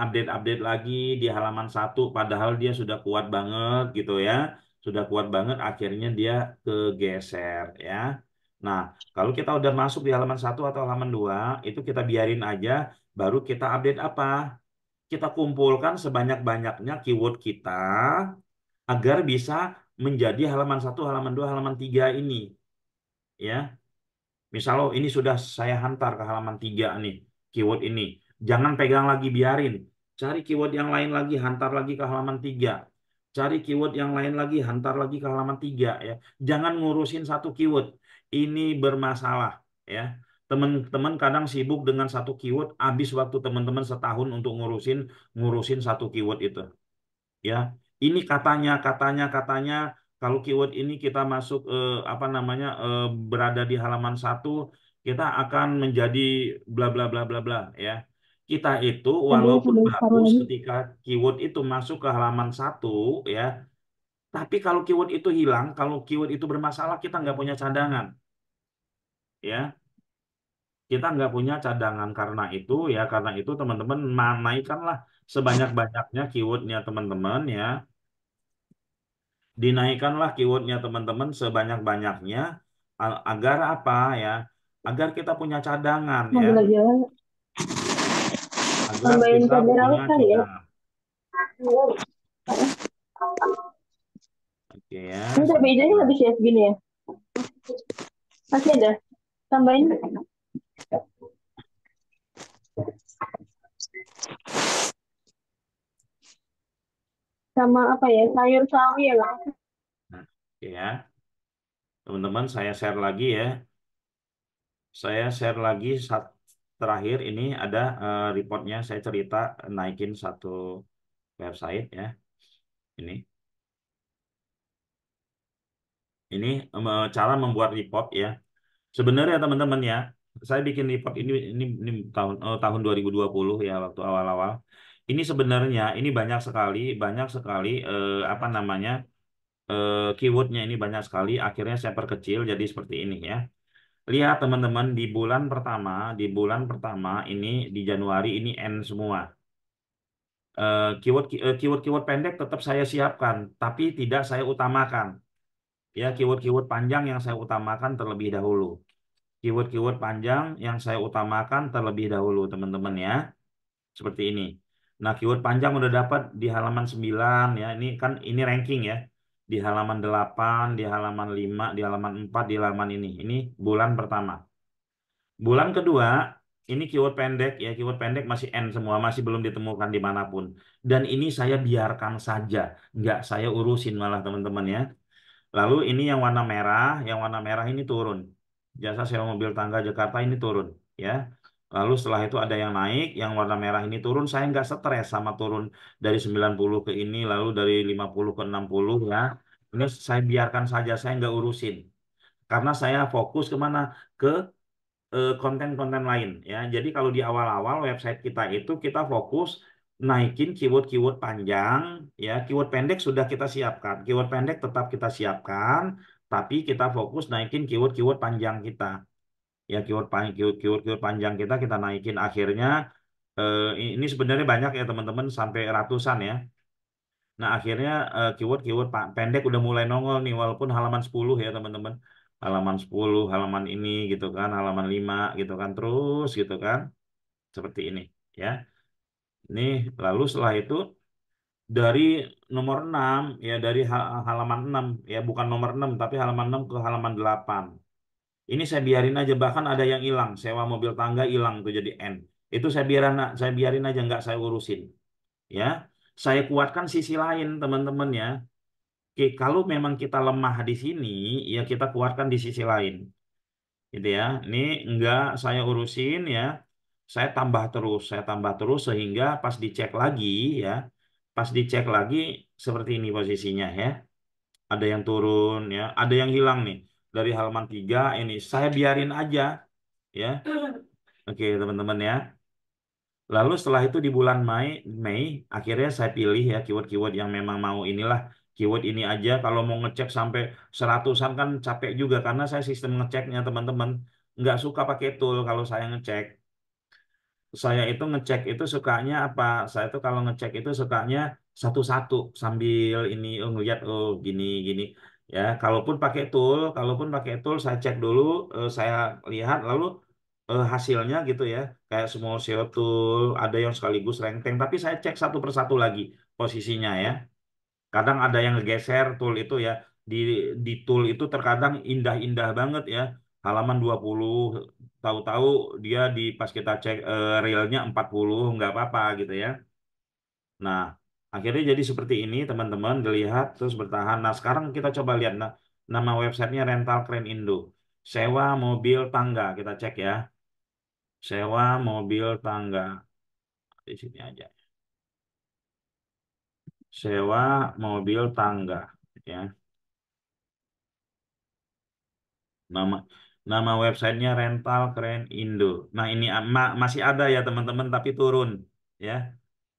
update-update lagi di halaman satu padahal dia sudah kuat banget gitu ya. Sudah kuat banget akhirnya dia kegeser ya. Nah, kalau kita udah masuk di halaman satu atau halaman 2 itu kita biarin aja baru kita update apa? Kita kumpulkan sebanyak-banyaknya keyword kita agar bisa menjadi halaman satu, halaman 2, halaman 3 ini. Ya, misal oh, ini sudah saya hantar ke halaman 3 nih, keyword ini. Jangan pegang lagi, biarin. Cari keyword yang lain lagi, hantar lagi ke halaman 3. Cari keyword yang lain lagi, hantar lagi ke halaman 3 ya. Jangan ngurusin satu keyword. Ini bermasalah ya. Teman-teman kadang sibuk dengan satu keyword, habis waktu teman-teman setahun untuk ngurusin ngurusin satu keyword itu. Ya, ini katanya kalau keyword ini kita masuk apa namanya berada di halaman satu, kita akan menjadi bla bla bla bla bla ya. Kita itu Ada walaupun sambil taruh bagus lagi. ketika keyword itu masuk ke halaman satu ya, tapi kalau keyword itu hilang, kalau keyword itu bermasalah, kita nggak punya cadangan ya. Kita nggak punya cadangan karena itu teman-teman naikkanlah sebanyak-banyaknya keywordnya teman-teman ya. Dinaikkanlah keywordnya teman-teman sebanyak-banyaknya agar apa ya? Agar kita punya cadangan ya, Sambil lagi ya. agar Tambahin kita kamera punya kali ya. cadangan. Oke ya, Ini ada bedanya nggak bisa ya segini ya? Masih ada. Tambahin. Sama apa ya? Sayur sawi ya lah. nah, oke ya, teman-teman saya share lagi ya. Saya share lagi terakhir ini ada reportnya. Saya cerita naikin satu website ya. Ini, ini cara membuat report ya. Sebenarnya teman-teman ya, saya bikin report ini tahun 2020 ya waktu awal-awal. Ini sebenarnya ini banyak sekali apa namanya keywordnya ini banyak sekali. Akhirnya saya perkecil jadi seperti ini ya. Lihat teman-teman di bulan pertama ini di Januari ini N semua. Keyword pendek tetap saya siapkan, tapi tidak saya utamakan. Ya, keyword-keyword panjang yang saya utamakan terlebih dahulu. Keyword-keyword panjang yang saya utamakan terlebih dahulu, teman-teman ya. Seperti ini. Nah, keyword panjang udah dapat di halaman 9 ya. Ini ranking ya. Di halaman 8, di halaman 5, di halaman 4, di halaman ini. Ini bulan pertama. Bulan kedua, ini keyword pendek ya. Keyword pendek masih N semua, masih belum ditemukan dimanapun. Dan ini saya biarkan saja. Nggak saya urusin malah teman-teman ya. Lalu ini yang warna merah ini turun. Jasa sewa mobil tangga Jakarta ini turun, ya. Lalu setelah itu ada yang naik, yang warna merah ini turun. Saya nggak stres sama turun dari 90 ke ini, lalu dari 50 ke 60 ya. Ini saya biarkan saja, saya nggak urusin. Karena saya fokus kemana? Ke konten-konten lain ya. Jadi kalau di awal-awal website kita itu kita fokus naikin keyword-keyword panjang ya, keyword pendek sudah kita siapkan. Keyword pendek tetap kita siapkan, tapi kita fokus naikin keyword-keyword panjang kita. Ya keyword-keyword panjang kita naikin akhirnya ini sebenarnya banyak ya teman-teman sampai ratusan ya. Nah, akhirnya keyword-keyword pendek udah mulai nongol nih walaupun halaman 10 ya, teman-teman. Halaman 10, halaman ini gitu kan, halaman 5 gitu kan terus gitu kan. Seperti ini ya. Nih, lalu setelah itu dari nomor 6 ya dari halaman 6 ya bukan nomor 6 tapi halaman 6 ke halaman 8. Ini saya biarin aja bahkan ada yang hilang, sewa mobil tangga hilang tuh jadi N. Itu saya biarin aja, nggak saya urusin. Ya, saya kuatkan sisi lain, teman-teman ya. Oke, kalau memang kita lemah di sini, ya kita kuatkan di sisi lain, gitu ya. Ini enggak saya urusin ya. Saya tambah terus sehingga pas dicek lagi ya, pas dicek lagi seperti ini posisinya ya. Ada yang turun ya, ada yang hilang nih dari halaman 3 ini. Saya biarin aja ya. Oke, teman-teman ya. Lalu setelah itu di bulan Mei, akhirnya saya pilih ya keyword-keyword yang memang mau inilah keyword ini aja. Kalau mau ngecek sampai seratusan kan capek juga karena saya sistem ngeceknya teman-teman nggak suka pakai tool kalau saya ngecek. Saya itu ngecek itu sukanya apa? Saya tuh kalau ngecek itu sukanya satu-satu sambil ini ngeliat oh gini gini ya. Kalaupun pakai tool saya cek dulu, saya lihat lalu hasilnya gitu ya. Kayak small SEO tool ada yang sekaligus ranking, tapi saya cek satu persatu lagi posisinya ya. Kadang ada yang ngegeser tool itu ya. Di tool itu terkadang indah-indah banget ya. Halaman 20 tahu-tahu dia di pas kita cek realnya 40 nggak apa-apa gitu ya. Nah, akhirnya jadi seperti ini teman-teman dilihat terus bertahan. Nah, sekarang kita coba lihat nama websitenya Rental Keren Indo. Sewa mobil tangga kita cek ya. Sewa mobil tangga di sini aja. Sewa mobil tangga ya. Nama nama websitenya Rental Keren Indo. Nah ini masih ada ya teman-teman tapi turun ya.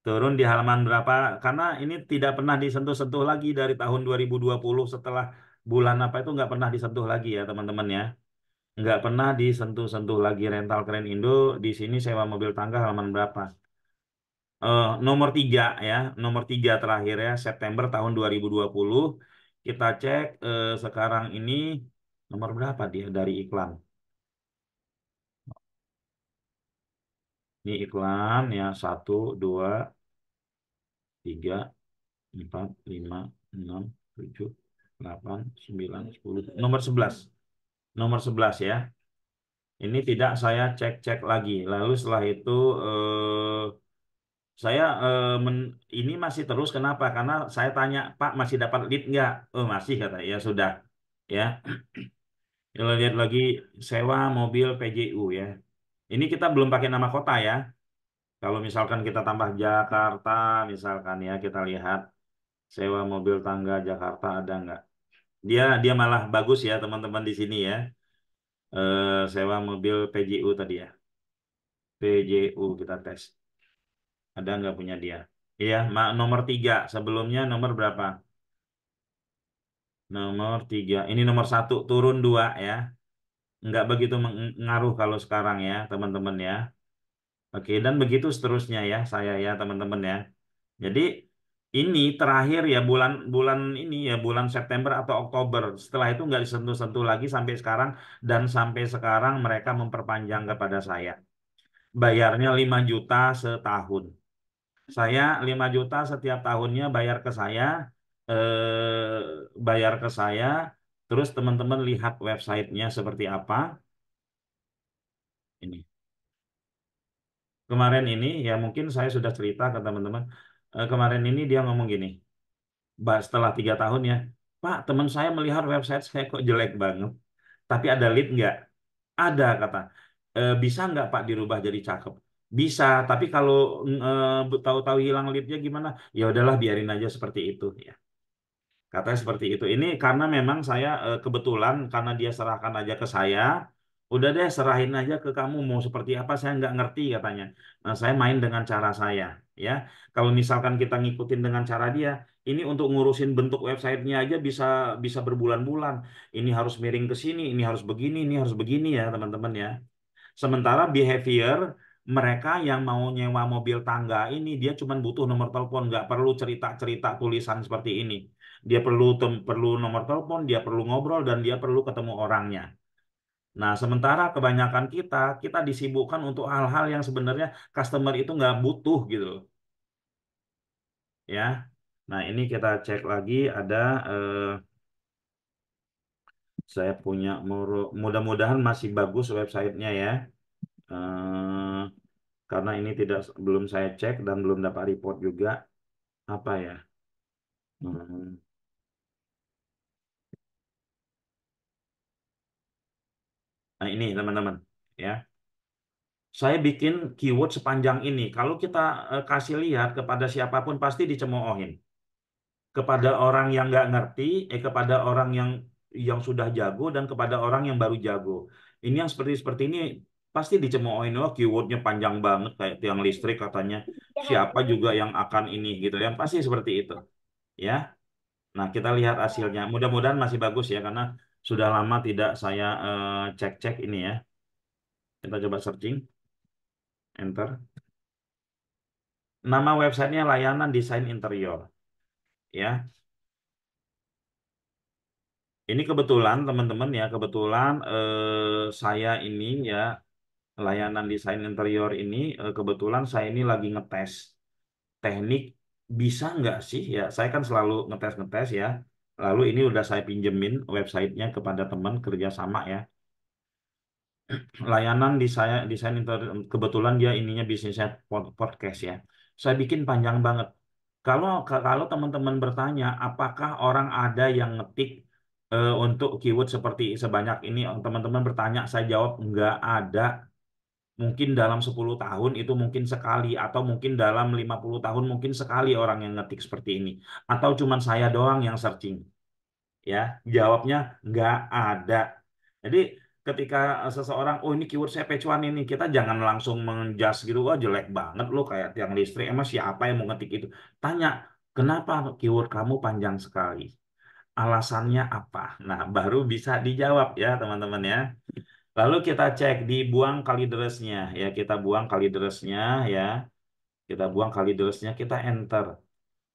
Turun di halaman berapa? Karena ini tidak pernah disentuh-sentuh lagi dari tahun 2020 setelah bulan apa itu nggak pernah disentuh lagi ya teman-teman ya. Nggak pernah disentuh-sentuh lagi Rental Keren Indo. Di sini sewa mobil tangga halaman berapa? Nomor 3 ya, nomor 3 terakhir ya September tahun 2020. Kita cek sekarang ini nomor berapa dia dari iklan. Ini iklan ya 1, 2, 3, 4, 5, 6, 7, 8, 9, 10. Nomor 11. Nomor 11 ya. Ini tidak saya cek-cek lagi. Lalu setelah itu saya ini masih terus kenapa? Karena saya tanya, Pak masih dapat lead nggak? Oh masih kata ya sudah ya. Kalau lihat lagi sewa mobil PJU ya. Ini kita belum pakai nama kota ya. Kalau misalkan kita tambah Jakarta, misalkan ya kita lihat sewa mobil tangga Jakarta ada nggak? Dia dia malah bagus ya teman-teman di sini ya. Sewa mobil PJU tadi ya. PJU kita tes. Ada nggak punya dia? Iya, nomor 3. Sebelumnya nomor berapa? Nomor 3. Ini nomor 1 turun 2 ya. Nggak begitu mengaruh kalau sekarang ya teman-teman ya. Oke, dan begitu seterusnya ya saya ya teman-teman ya. Jadi ini terakhir ya bulan ini ya bulan September atau Oktober. Setelah itu nggak disentuh-sentuh lagi sampai sekarang dan sampai sekarang mereka memperpanjang kepada saya. Bayarnya 5 juta setahun. Saya 5 juta setiap tahunnya bayar ke saya. Terus teman-teman lihat websitenya seperti apa. Ini. Kemarin ini ya mungkin saya sudah cerita ke teman-teman. Kemarin ini dia ngomong gini. Setelah 3 tahun ya, Pak, teman saya melihat website saya kok jelek banget. Tapi ada lead nggak? Ada kata. Bisa nggak Pak dirubah jadi cakep? Bisa, tapi kalau tahu-tahu hilang leadnya gimana? Ya udahlah biarin aja seperti itu ya. Katanya seperti itu. Ini karena memang saya kebetulan karena dia serahkan aja ke saya, udah deh serahin aja ke kamu mau seperti apa saya nggak ngerti katanya. Nah saya main dengan cara saya, ya. Kalau misalkan kita ngikutin dengan cara dia, ini untuk ngurusin bentuk websitenya aja bisa bisa berbulan-bulan. Ini harus miring ke sini, ini harus begini ya teman-teman ya. Sementara behavior mereka yang mau nyewa mobil tangga ini dia cuma butuh nomor telepon, nggak perlu cerita-cerita tulisan seperti ini. Dia perlu nomor telepon, dia perlu ngobrol dan dia perlu ketemu orangnya. Nah, sementara kebanyakan kita disibukkan untuk hal-hal yang sebenarnya customer itu nggak butuh gitu loh, ya. Nah, ini kita cek lagi ada eh, saya punya mudah-mudahan masih bagus websitenya ya. Eh, karena ini belum saya cek dan belum dapat report juga. Apa ya? Hmm. Nah, ini teman-teman ya. Saya bikin keyword sepanjang ini. Kalau kita kasih lihat kepada siapapun pasti dicemoohin. Kepada orang yang nggak ngerti, kepada orang yang sudah jago dan kepada orang yang baru jago. Ini yang seperti ini pasti dicemoohin. Oh, keywordnya panjang banget kayak tiang listrik katanya. Siapa juga yang akan ini gitu ya. Pasti seperti itu. Ya. Nah, kita lihat hasilnya. Mudah-mudahan masih bagus ya karena sudah lama tidak saya cek-cek ini ya. Kita coba searching, enter. Nama websitenya Layanan Desain Interior. Ya, ini kebetulan teman-teman ya, kebetulan saya ini ya layanan desain interior ini kebetulan saya ini lagi ngetes teknik bisa nggak sih ya. Saya kan selalu ngetes-ngetes ya. Lalu ini udah saya pinjemin websitenya kepada teman kerjasama ya. Layanan desain interior kebetulan dia ininya bisnisnya podcast ya. Saya bikin panjang banget. Kalau teman-teman bertanya, apakah orang ada yang ngetik untuk keyword seperti sebanyak ini? Teman-teman bertanya, saya jawab nggak ada. Mungkin dalam 10 tahun itu mungkin sekali, atau mungkin dalam 50 tahun mungkin sekali orang yang ngetik seperti ini. Atau cuman saya doang yang searching. Ya, jawabnya nggak ada. Jadi ketika seseorang, oh ini keyword saya pecuan ini, kita jangan langsung menjudge gitu, wah jelek banget lo kayak tiang listrik, emang siapa yang mau ngetik itu? Tanya, kenapa keyword kamu panjang sekali? Alasannya apa? Nah, baru bisa dijawab ya teman-teman ya. Lalu kita cek, dibuang kalideresnya ya, kita buang kalideresnya ya, kita buang kalideresnya, kita enter.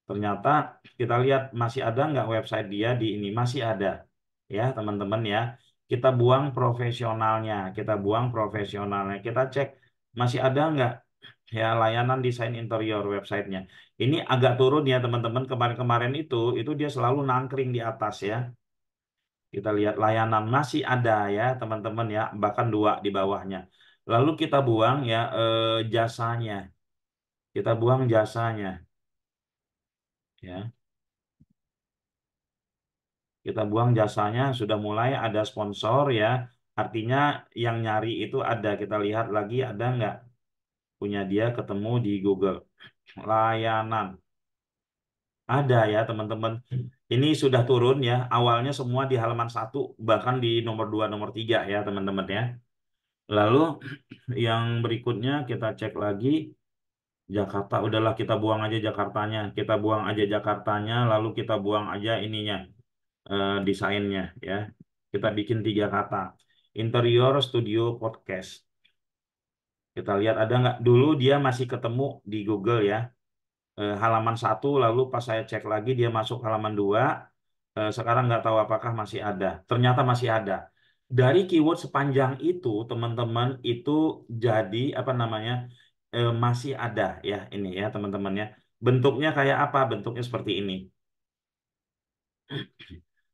Ternyata kita lihat masih ada nggak website dia di ini, masih ada ya teman-teman ya. Kita buang profesionalnya, kita buang profesionalnya, kita cek masih ada nggak ya layanan desain interior websitenya. Ini agak turun ya teman-teman, kemarin-kemarin itu dia selalu nangkring di atas ya. Kita lihat layanan masih ada ya teman-teman ya, bahkan dua di bawahnya. Lalu kita buang ya jasanya, kita buang jasanya ya. Kita buang jasanya, sudah mulai ada sponsor ya. Artinya yang nyari itu ada. Kita lihat lagi ada nggak punya dia ketemu di Google. Layanan. Ada ya teman-teman. Ini sudah turun ya. Awalnya semua di halaman 1, bahkan di nomor 2, nomor 3 ya teman-teman ya. Lalu yang berikutnya kita cek lagi. Jakarta, udahlah kita buang aja Jakartanya. Kita buang aja Jakartanya, lalu kita buang aja ininya. Desainnya ya. Kita bikin 3 kata. Interior studio podcast. Kita lihat ada nggak? Dulu dia masih ketemu di Google ya. Halaman 1, lalu pas saya cek lagi dia masuk halaman 2. Sekarang nggak tahu apakah masih ada. Ternyata masih ada. Dari keyword sepanjang itu, teman-teman, itu jadi apa namanya? Masih ada ya ini ya teman-teman ya. Bentuknya kayak apa? Bentuknya seperti ini.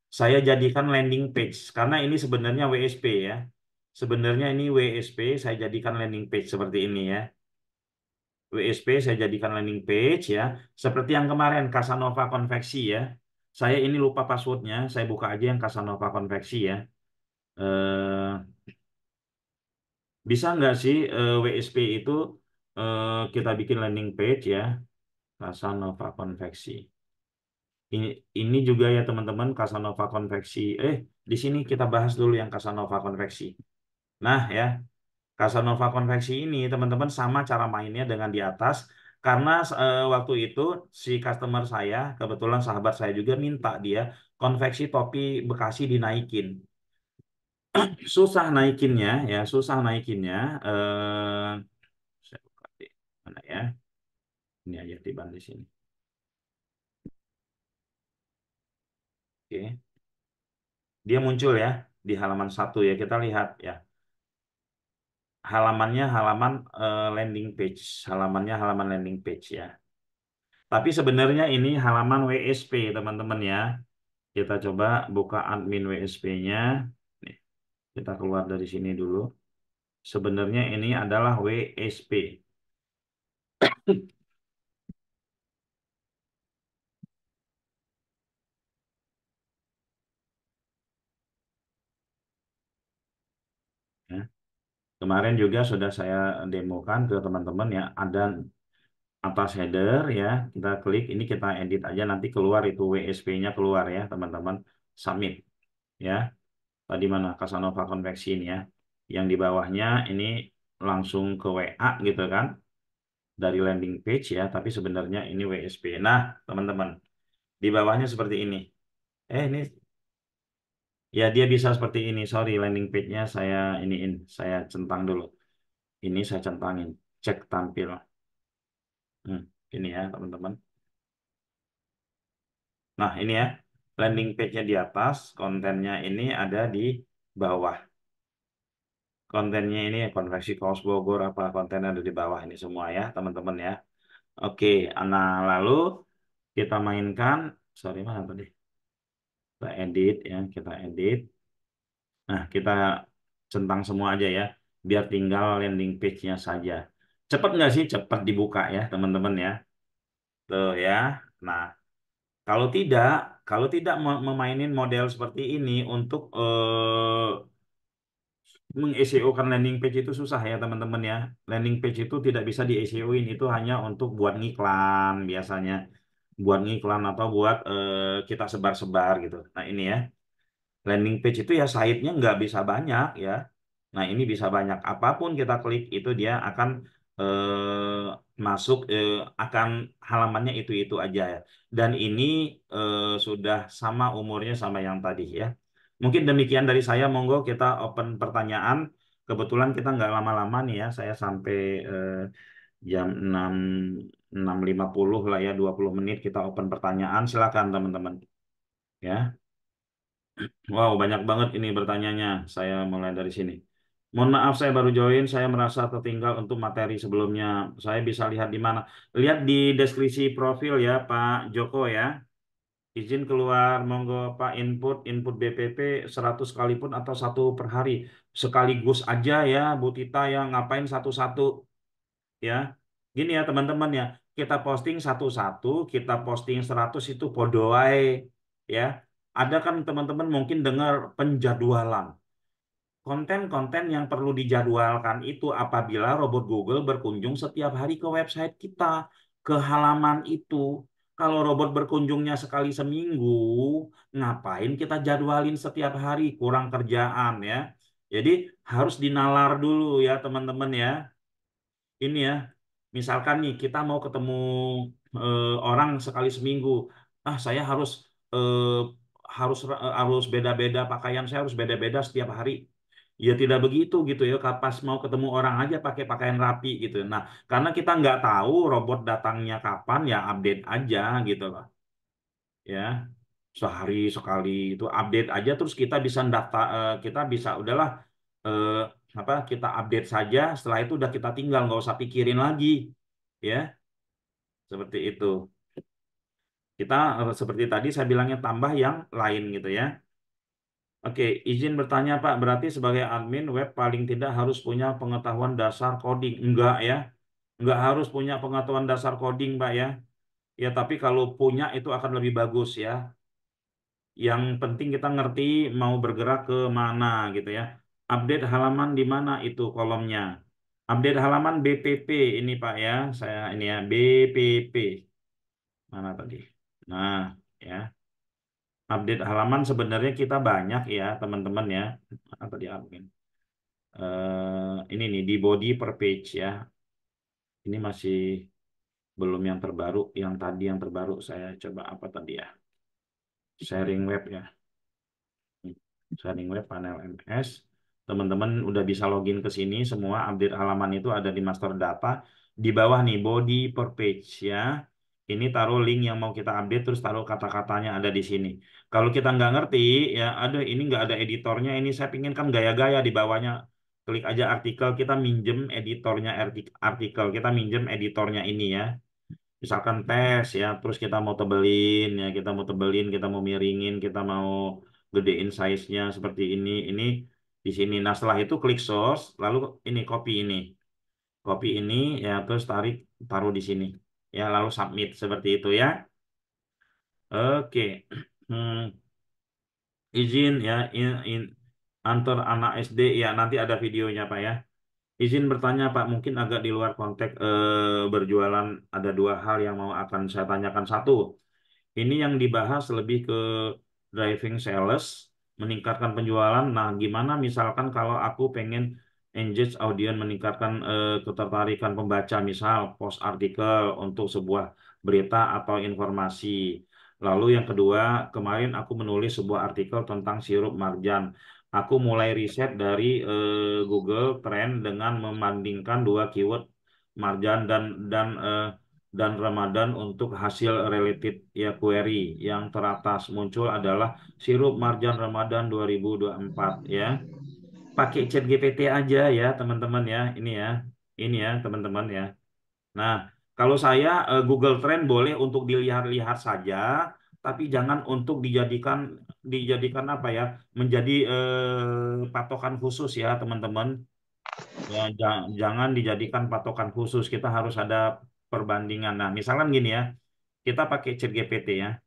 Saya jadikan landing page karena ini sebenarnya WSP ya. Sebenarnya ini WSP, saya jadikan landing page seperti ini ya. WSP saya jadikan landing page ya. Seperti yang kemarin Casanova Konveksi ya. Saya ini lupa passwordnya, saya buka aja yang Casanova Konveksi ya. Eh, Bisa nggak sih WSP itu kita bikin landing page ya. Casanova Konveksi. Ini juga ya teman-teman Casanova Konveksi. Di sini kita bahas dulu yang Casanova Konveksi. Nah ya, Casanova konveksi ini teman-teman sama cara mainnya dengan di atas karena waktu itu si customer saya kebetulan sahabat saya juga minta dia konveksi topi Bekasi dinaikin. Susah naikinnya ya, susah naikinnya. Saya buka di mana ya? Ini aja tiban di sini. Oke. Dia muncul ya di halaman 1 ya. Kita lihat ya. Halamannya halaman landing page, halamannya halaman landing page ya. Tapi sebenarnya ini halaman WSP teman-teman ya. Kita coba buka admin WSP-nya. Nih, kita keluar dari sini dulu. Sebenarnya ini adalah WSP. Kemarin juga sudah saya demokan ke teman-teman ya, ada atas header ya, kita klik ini, kita edit aja, nanti keluar itu WSP-nya keluar ya teman-teman, submit ya. Tadi mana Casanova konveksi ini ya, yang di bawahnya ini langsung ke WA gitu kan, dari landing page ya, tapi sebenarnya ini WSP. Nah teman-teman, di bawahnya seperti ini. Ini ya dia bisa seperti ini. Sorry, landing page-nya saya iniin, saya centang dulu. Ini saya centangin, cek tampil. Ini ya teman-teman. Nah ini ya, landing page-nya di atas, kontennya ini ada di bawah. Kontennya ini konveksi kaos Bogor, apa kontennya ada di bawah ini semua ya teman-teman ya. Oke, nah lalu kita mainkan, sorry mana tadi? Kita edit ya, kita edit. Nah kita centang semua aja ya, biar tinggal landing page-nya saja. Cepat nggak sih? Cepat dibuka ya teman-teman ya. Tuh ya. Nah kalau tidak, memainin model seperti ini untuk meng-SEO kan landing page itu susah ya teman-teman ya. Landing page itu tidak bisa di SEO-in, itu hanya untuk buat ngiklan biasanya. Buat ngiklan atau buat kita sebar-sebar gitu. Nah ini ya, landing page itu ya site-nya nggak bisa banyak ya. Nah ini bisa banyak. Apapun kita klik itu dia akan masuk, akan halamannya itu-itu aja ya. Dan ini sudah sama umurnya sama yang tadi ya. Mungkin demikian dari saya. Monggo kita open pertanyaan. Kebetulan kita nggak lama-lama nih ya. Saya sampai jam 6.50 lah ya, 20 menit kita open pertanyaan. Silakan teman-teman. Ya. Wow, banyak banget ini bertanyanya. Saya mulai dari sini. Mohon maaf, saya baru join. Saya merasa tertinggal untuk materi sebelumnya. Saya bisa lihat di mana? Lihat di deskripsi profil ya, Pak Joko ya. Izin keluar, monggo Pak, input BPP 100 sekalipun atau satu per hari. Sekaligus aja ya, Bu Tita ya, ngapain satu-satu ya. Gini ya teman-teman ya, kita posting satu-satu, kita posting 100 itu podoai ya. Ada kan teman-teman mungkin dengar penjadwalan. Konten-konten yang perlu dijadwalkan itu apabila robot Google berkunjung setiap hari ke website kita, ke halaman itu. Kalau robot berkunjungnya sekali seminggu, ngapain kita jadwalin setiap hari? Kurang kerjaan ya. Jadi harus dinalar dulu ya teman-teman ya. Ini ya, misalkan nih kita mau ketemu orang sekali seminggu. Saya eh, harus beda-beda pakaian, saya harus beda-beda setiap hari. Ya tidak begitu gitu ya. Pas mau ketemu orang aja pakai pakaian rapi gitu. Nah, karena kita nggak tahu robot datangnya kapan, ya update aja gitu loh. Ya, sehari sekali itu update aja, terus kita bisa daftar, kita bisa udahlah, eh, apa, kita update saja. Setelah itu udah kita tinggal, nggak usah pikirin lagi. Ya, seperti itu. Kita seperti tadi saya bilangnya tambah yang lain gitu ya. Oke, izin bertanya Pak, berarti sebagai admin web paling tidak harus punya pengetahuan dasar coding? Enggak ya, enggak harus punya pengetahuan dasar coding Pak ya. Ya, tapi kalau punya itu akan lebih bagus ya. Yang penting kita ngerti mau bergerak ke mana gitu ya. Update halaman di mana itu kolomnya? Update halaman BPP ini Pak ya. Saya ini ya, BPP. Mana tadi? Nah, ya. Update halaman sebenarnya kita banyak ya, teman-teman ya. Apa di admin? Ini nih di body per page ya. Ini masih belum yang terbaru. Yang tadi yang terbaru saya coba apa tadi ya? Sharing web ya. Sharing web panel MS. Teman-teman udah bisa login ke sini, semua update halaman itu ada di master data. Di bawah nih body per page ya. Ini taruh link yang mau kita update, terus taruh kata-katanya ada di sini. Kalau kita nggak ngerti ya, aduh ini nggak ada editornya, ini saya pingin kan gaya-gaya di bawahnya. Klik aja artikel, kita minjem editornya artikel, kita minjem editornya ini ya. Misalkan tes ya, terus kita mau tebelin ya, kita mau miringin, kita mau gedein size-nya seperti ini di sini. Nah, setelah itu klik source, lalu ini copy ini ya, terus taruh di sini ya, lalu submit seperti itu ya. Oke. Izin ya, antar anak SD ya, nanti ada videonya Pak ya. Izin bertanya Pak, mungkin agak di luar konteks berjualan. Ada dua hal yang mau akan saya tanyakan. Satu, ini yang dibahas lebih ke driving sales, meningkatkan penjualan. Nah, gimana misalkan kalau aku pengen engage audience, meningkatkan ketertarikan pembaca, misal post artikel untuk sebuah berita atau informasi. Lalu yang kedua, kemarin aku menulis sebuah artikel tentang sirup marjan. Aku mulai riset dari Google Trend dengan membandingkan dua keyword marjan dan Ramadan untuk hasil related ya query yang teratas muncul adalah sirup marjan Ramadan 2024 ya. Pakai chat GPT aja ya teman-teman ya. Ini ya teman-teman ya. Nah, kalau saya Google Trend boleh untuk dilihat-lihat saja, tapi jangan untuk dijadikan apa ya, menjadi patokan khusus ya teman-teman. Ya, jangan dijadikan patokan khusus. Kita harus ada perbandingan. Nah, misalkan gini ya, kita pakai ChatGPT ya.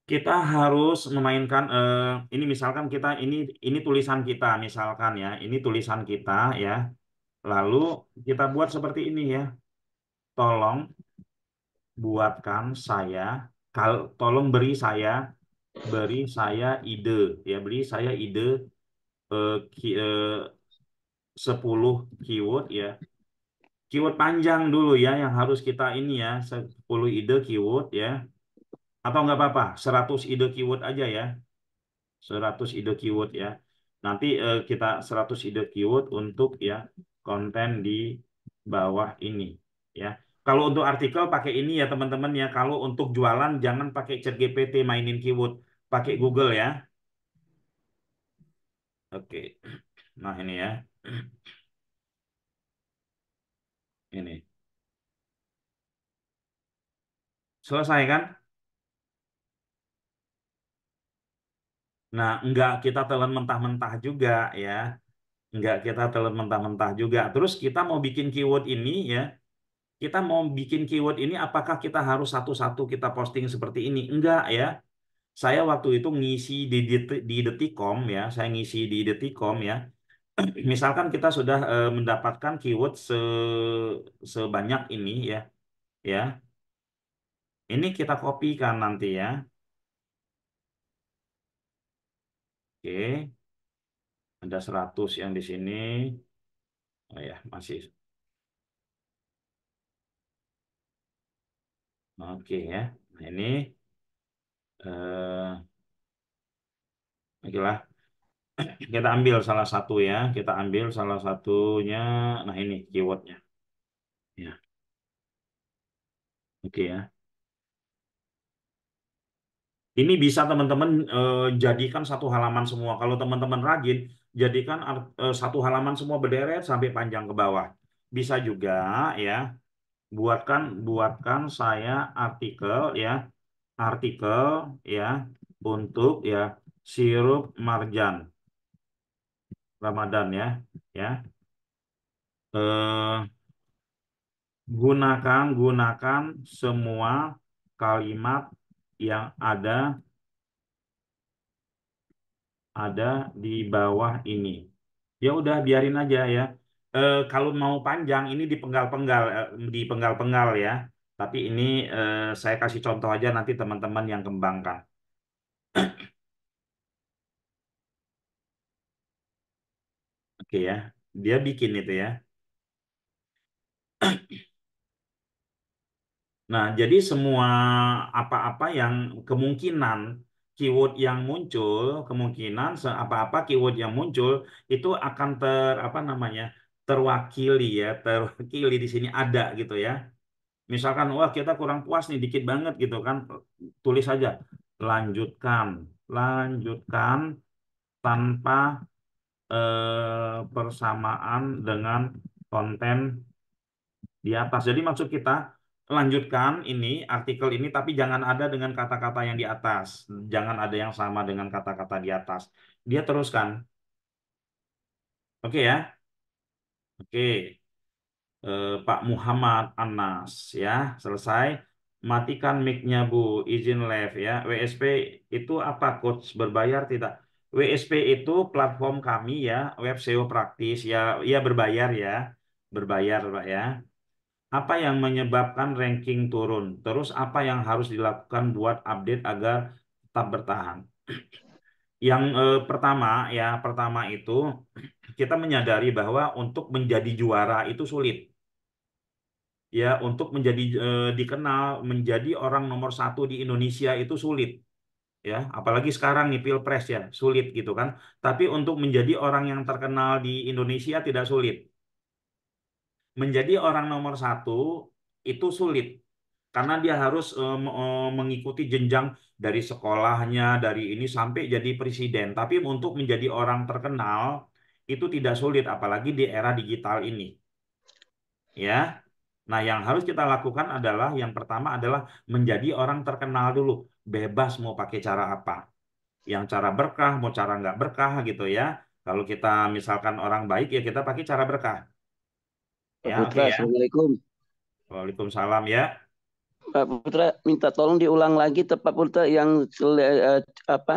Kita harus memainkan ini misalkan ini tulisan kita misalkan ya, ini tulisan kita ya. Lalu kita buat seperti ini ya. Tolong buatkan saya tolong beri saya ide ya, beri saya ide 10 keyword ya. Keyword panjang dulu ya yang harus kita ini ya, 10 ide keyword ya. Atau nggak apa-apa, 100 ide keyword aja ya. 100 ide keyword ya. Nanti kita 100 ide keyword untuk ya konten di bawah ini ya. Kalau untuk artikel pakai ini ya teman-teman ya. Kalau untuk jualan jangan pakai ChatGPT mainin keyword, pakai Google ya. Oke. Nah, ini ya. Ini. Selesai kan? Nah, enggak kita telan mentah-mentah juga ya. Enggak kita telan mentah-mentah juga. Terus kita mau bikin keyword ini ya. Kita mau bikin keyword ini apakah kita harus satu-satu kita posting seperti ini? Enggak ya. Saya waktu itu ngisi di Detikcom ya, saya ngisi di Detikcom ya. Misalkan kita sudah mendapatkan keyword sebanyak ini ya, ya. Ini kita kopikan nanti ya. Oke, ada 100 yang di sini. Oh ya, masih. Oke ya. Nah, ini eh oke lah. Kita ambil salah satu ya. Kita ambil salah satunya. Nah, ini keywordnya. Ya, oke ya. Ini bisa teman-teman jadikan satu halaman semua. Kalau teman-teman rajin, jadikan satu halaman semua berderet sampai panjang ke bawah. Bisa juga ya, buatkan buatkan saya artikel ya, artikel ya untuk ya sirup marjan Ramadan ya, ya. Eh, gunakan semua kalimat yang ada di bawah ini. Ya udah biarin aja ya. Kalau mau panjang ini dipenggal-penggal ya. Tapi ini saya kasih contoh aja nanti teman-teman yang kembangkan. Oke ya. Dia bikin itu ya. Nah, jadi semua apa-apa yang kemungkinan keyword yang muncul, kemungkinan apa-apa keyword yang muncul itu akan apa namanya? Terwakili ya, terwakili di sini ada gitu ya. Misalkan, wah kita kurang puas nih, dikit banget gitu kan, tulis saja, lanjutkan, lanjutkan tanpa persamaan dengan konten di atas. Jadi maksud kita, lanjutkan ini, artikel ini, tapi jangan ada dengan kata-kata yang di atas. Jangan ada yang sama dengan kata-kata di atas. Dia teruskan. Oke ya? Oke. Pak Muhammad Anas ya selesai, matikan mic-nya Bu, izin live ya. WSP itu apa, coach, berbayar tidak? WSP itu platform kami ya, web SEO praktis ya, ya berbayar ya, berbayar Pak ya. Apa yang menyebabkan ranking turun? Terus apa yang harus dilakukan buat update agar tetap bertahan? Yang pertama ya, pertama itu kita menyadari bahwa untuk menjadi juara itu sulit. Ya, untuk menjadi dikenal menjadi orang nomor satu di Indonesia itu sulit. Ya, apalagi sekarang nih Pilpres ya, sulit gitu kan. Tapi untuk menjadi orang yang terkenal di Indonesia tidak sulit. Menjadi orang nomor satu itu sulit karena dia harus mengikuti jenjang dari sekolahnya, dari ini sampai jadi presiden. Tapi untuk menjadi orang terkenal itu tidak sulit, apalagi di era digital ini. Ya, nah yang harus kita lakukan adalah yang pertama adalah menjadi orang terkenal dulu, bebas mau pakai cara apa, yang cara berkah, mau cara nggak berkah gitu ya. Kalau kita misalkan orang baik ya kita pakai cara berkah. Pak Ya, oke Putra, ya. Assalamualaikum. Waalaikumsalam ya. Pak Putra, minta tolong diulang lagi Pak Putra yang apa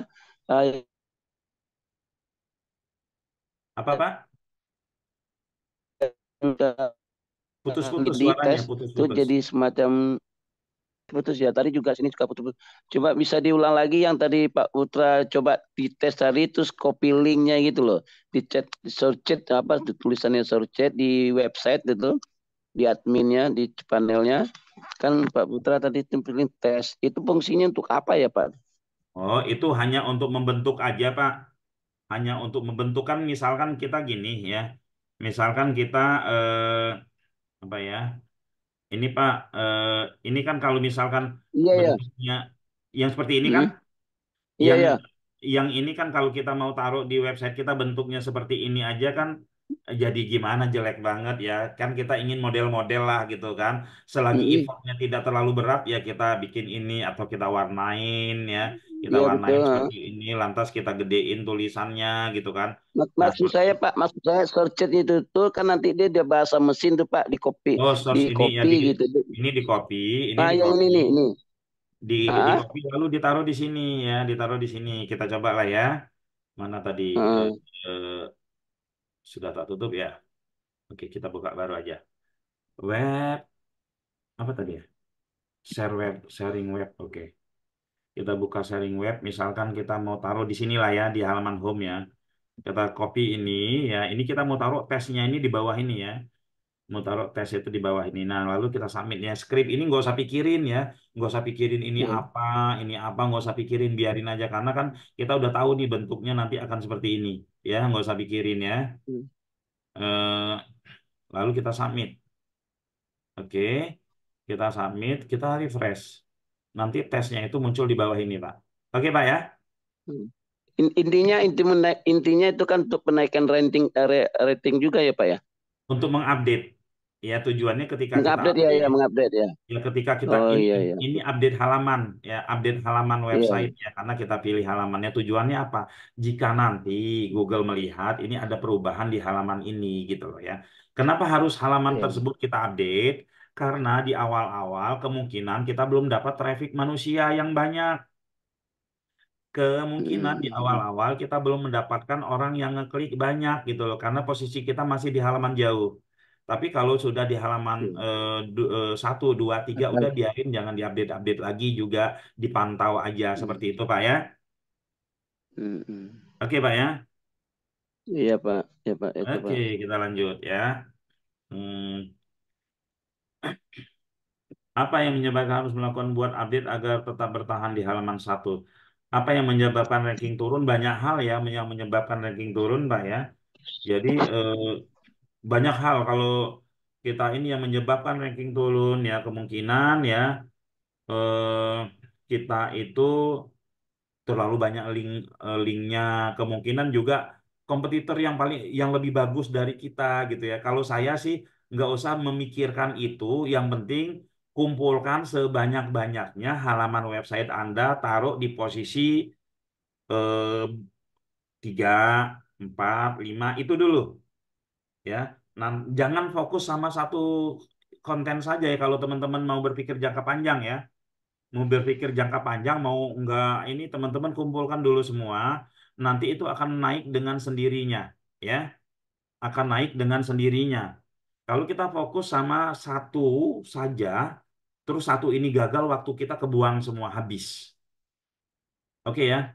Apa Pak? Putus-putus di suaranya, tes itu putus-putus. jadi semacam putus ya. Tadi juga sini juga putus. Coba bisa diulang lagi yang tadi Pak Putra coba dites tadi terus copy linknya gitu loh. Di chat, di search chat apa tulisannya search chat di website gitu, di adminnya, di panelnya. Kan Pak Putra tadi tempelin tes. Itu fungsinya untuk apa ya Pak? Oh, itu hanya untuk membentuk aja, Pak. Hanya untuk membentuk kan misalkan kita gini ya. Misalkan kita apa ya? Ini Pak, ini kan kalau misalkan Iya ya. bentuknya yang seperti ini kan, Hmm? Iya yang ya. yang ini kan kalau kita mau taruh di website kita bentuknya seperti ini aja kan jadi gimana jelek banget ya. Kan kita ingin model-model lah gitu kan. Selagi Hmm. effortnya tidak terlalu berat ya kita bikin ini atau kita warnain ya. Kita Iya warnain betul. seperti ini lantas kita gedein tulisannya gitu kan. Nah, Maksud saya Pak, maksud saya search itu tuh kan nanti dia bahasa mesin tuh Pak oh di source ini ya copy gitu. ini di copy, ini Ah di yang copy, ini. di Ah, copy lalu ditaruh di sini ya, ditaruh di sini. Kita coba lah ya. Mana tadi ah, eh, sudah tak tutup ya. Oke, kita buka baru aja. Web apa tadi ya? Share web, sharing web. Oke. Kita buka sharing web. Misalkan kita mau taruh di sini lah ya, di halaman home ya. Kita copy ini ya. Ini kita mau taruh tesnya ini di bawah ini ya. Mau taruh tes itu di bawah ini. Nah, lalu kita submit ya. Script ini nggak usah pikirin ya. Nggak usah pikirin hmm, ini apa, nggak usah pikirin, biarin aja. Karena kan kita udah tahu nih bentuknya nanti akan seperti ini. Ya, nggak usah pikirin ya. hmm, Eh, lalu kita submit. Oke, kita submit, kita refresh. Nanti tesnya itu muncul di bawah ini, Pak. Oke, Pak ya. hmm. Intinya itu kan untuk menaikkan rating juga ya Pak ya. Untuk mengupdate. Ya, tujuannya ketika kita Mengupdate ya, update, mengupdate ya. ya ketika kita Oh ini iya ya. ini update halaman ya, update halaman website Iya. ya, karena kita pilih halamannya tujuannya apa? Jika nanti Google melihat ini ada perubahan di halaman ini gitu loh ya. Kenapa harus halaman Iya. tersebut kita update? Karena di awal-awal kemungkinan kita belum dapat traffic manusia yang banyak. Kemungkinan di Hmm, awal-awal kita belum mendapatkan orang yang ngeklik banyak gitu loh, karena posisi kita masih di halaman jauh. Tapi kalau sudah di halaman hmm. 1, 2, 3 udah biarin, jangan diupdate-update lagi juga, dipantau aja seperti Hmm, itu Pak ya. hmm, hmm. Oke Pak ya. Iya Pak, ya Pak itu Oke Pak. kita lanjut ya. Hmm, apa yang menyebabkan harus melakukan buat update agar tetap bertahan di halaman 1? Apa yang menyebabkan ranking turun? Banyak hal ya yang menyebabkan ranking turun Pak ya. Jadi banyak hal kalau kita ini yang menyebabkan ranking turun ya kemungkinan ya eh, kita itu terlalu banyak linknya, kemungkinan juga kompetitor yang yang lebih bagus dari kita gitu ya. Kalau saya sih nggak usah memikirkan itu, yang penting kumpulkan sebanyak-banyaknya halaman website Anda, taruh di posisi 3, 4, 5 itu dulu ya. Nah, jangan fokus sama satu konten saja ya kalau teman-teman mau berpikir jangka panjang ya. Mau berpikir jangka panjang, mau enggak ini teman-teman kumpulkan dulu semua. nanti itu akan naik dengan sendirinya, ya, akan naik dengan sendirinya. Kalau kita fokus sama satu saja, terus satu ini gagal, waktu kita kebuang semua habis. Oke ya,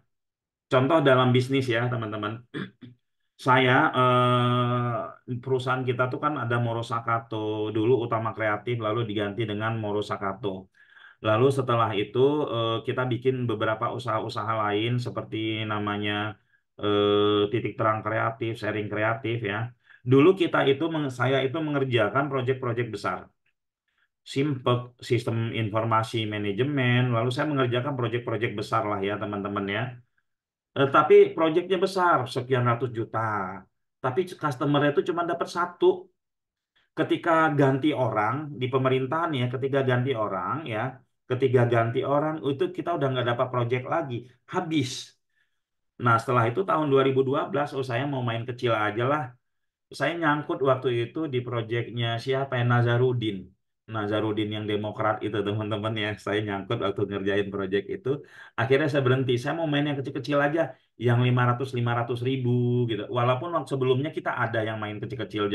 contoh dalam bisnis ya teman-teman. Saya perusahaan kita tuh kan ada Moro Sakato dulu Utama Kreatif lalu diganti dengan Moro Sakato. Lalu setelah itu kita bikin beberapa usaha-usaha lain seperti namanya Titik Terang Kreatif, Sharing Kreatif ya. Dulu saya itu mengerjakan proyek-proyek besar. Simpek, sistem informasi manajemen, lalu saya mengerjakan proyek-proyek besar lah ya teman-teman ya. Tapi proyeknya besar, sekian ratus juta. Tapi customer itu cuma dapat satu. Ketika ganti orang di pemerintahan ya, ketika ganti orang itu kita udah nggak dapat proyek lagi, habis. Nah setelah itu tahun 2012, oh saya mau main kecil aja lah. Saya nyangkut waktu itu di proyeknya siapa ya, Nazarudin. Nazarudin yang Demokrat itu teman-teman ya. Saya nyangkut waktu ngerjain proyek itu. Akhirnya saya berhenti. Saya mau main yang kecil-kecil aja. Yang 500 ribu gitu. Walaupun waktu sebelumnya kita ada yang main kecil-kecil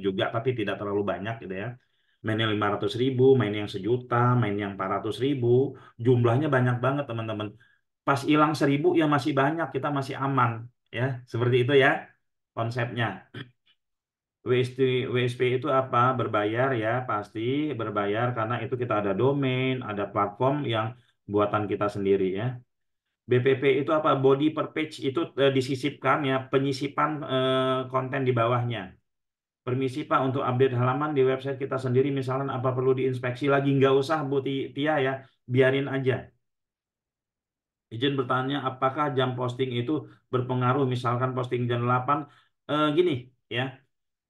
juga. Tapi tidak terlalu banyak gitu ya. Main yang 500 ribu, main yang sejuta, main yang 400 ribu. Jumlahnya banyak banget teman-teman. Pas hilang 1.000 ya masih banyak. Kita masih aman. Ya, seperti itu ya konsepnya. WSP itu apa? Berbayar ya, pasti berbayar karena itu kita ada domain, ada platform yang buatan kita sendiri ya. BPP itu apa? Body per page itu disisipkan ya, penyisipan konten di bawahnya. Permisi Pak untuk update halaman di website kita sendiri, misalkan apa perlu diinspeksi lagi? Nggak usah Bu Tia ya, biarin aja. Izin bertanya, apakah jam posting itu berpengaruh? Misalkan posting jam 8, gini ya.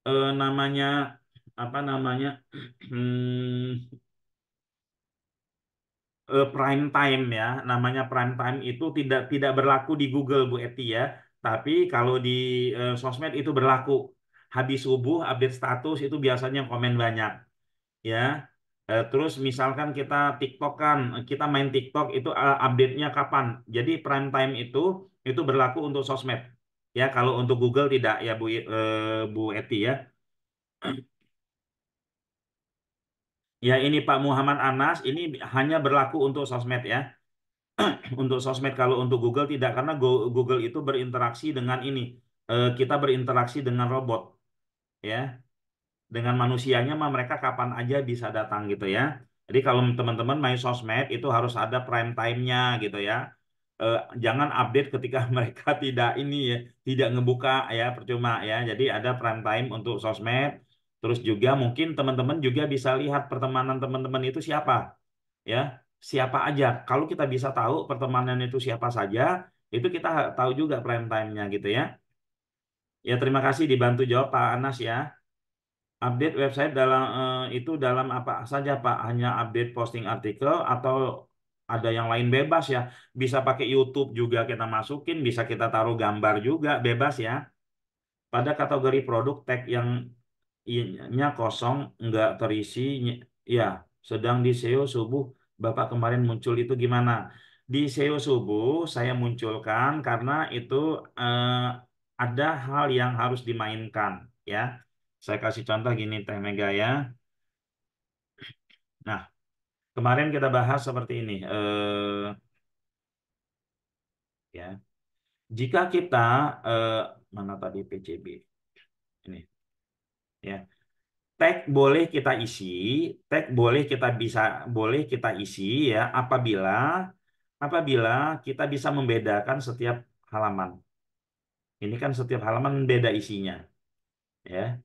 Namanya apa namanya prime time ya, namanya prime time itu tidak berlaku di Google Bu Eti ya, tapi kalau di sosmed itu berlaku. Habis subuh update status itu biasanya komen banyak ya. Terus misalkan kita TikTok kan, kita main TikTok itu update-nya kapan? Jadi prime time itu berlaku untuk sosmed ya. Kalau untuk Google tidak ya Bu Eti ya. Ya ini Pak Muhammad Anas, ini hanya berlaku untuk sosmed ya. Untuk sosmed, kalau untuk Google tidak, karena Google itu berinteraksi dengan ini. Kita berinteraksi dengan robot ya. Dengan manusianya mah mereka kapan aja bisa datang gitu ya. Jadi kalau teman-teman main sosmed itu harus ada prime time-nya gitu ya. Jangan update ketika mereka tidak ini ya, tidak ngebuka ya, percuma ya. Jadi ada prime time untuk sosmed. Terus juga mungkin teman-teman juga bisa lihat pertemanan teman-teman itu siapa ya, siapa aja. Kalau kita bisa tahu pertemanan itu siapa saja, itu kita tahu juga prime time-nya gitu ya. Ya terima kasih dibantu jawab Pak Anas ya. Update website itu dalam apa saja Pak? Hanya update posting artikel atau ada yang lain? Bebas ya. Bisa pakai YouTube juga kita masukin, bisa kita taruh gambar juga, bebas ya. Pada kategori produk tag yang nya kosong, nggak terisi, ya sedang di SEO subuh Bapak kemarin muncul itu gimana? Di SEO subuh saya munculkan karena itu eh, ada hal yang harus dimainkan ya. Saya kasih contoh gini Teh Mega ya. Nah, kemarin kita bahas seperti ini. Ya, jika kita eh, mana tadi PCB ini ya. Tag boleh kita isi, tag boleh kita isi ya apabila kita bisa membedakan setiap halaman. Ini kan setiap halaman beda isinya, ya.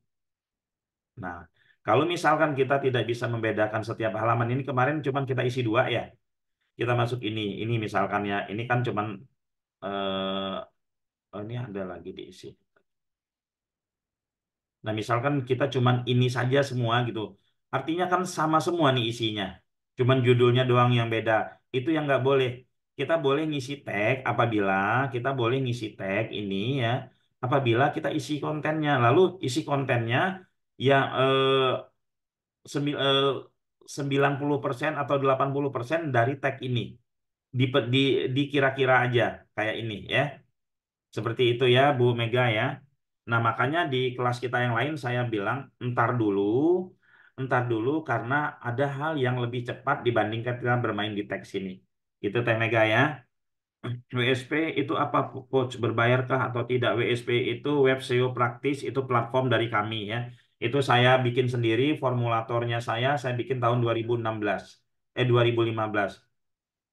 Nah, kalau misalkan kita tidak bisa membedakan setiap halaman, ini kemarin cuman kita isi 2 ya. Kita masuk ini misalkan ya, ini kan cuman oh ini ada lagi diisi. Nah, misalkan kita cuman ini saja semua gitu. Artinya kan sama semua nih isinya. Cuman judulnya doang yang beda. Itu yang nggak boleh. Kita boleh ngisi tag apabila kita boleh ngisi tag ini ya. Apabila kita isi kontennya. Lalu isi kontennya yang 90% atau 80% dari tag ini. Di, di kira-kira aja kayak ini ya. Seperti itu ya, Bu Mega ya. Nah, makanya di kelas kita yang lain saya bilang, ntar dulu karena ada hal yang lebih cepat dibandingkan kita bermain di teks ini. Itu Teh Mega ya. WSP itu apa, Coach? Berbayarkah atau tidak? WSP itu Web SEO Praktis, itu platform dari kami ya. Itu saya bikin sendiri, formulatornya saya bikin tahun 2016, 2015.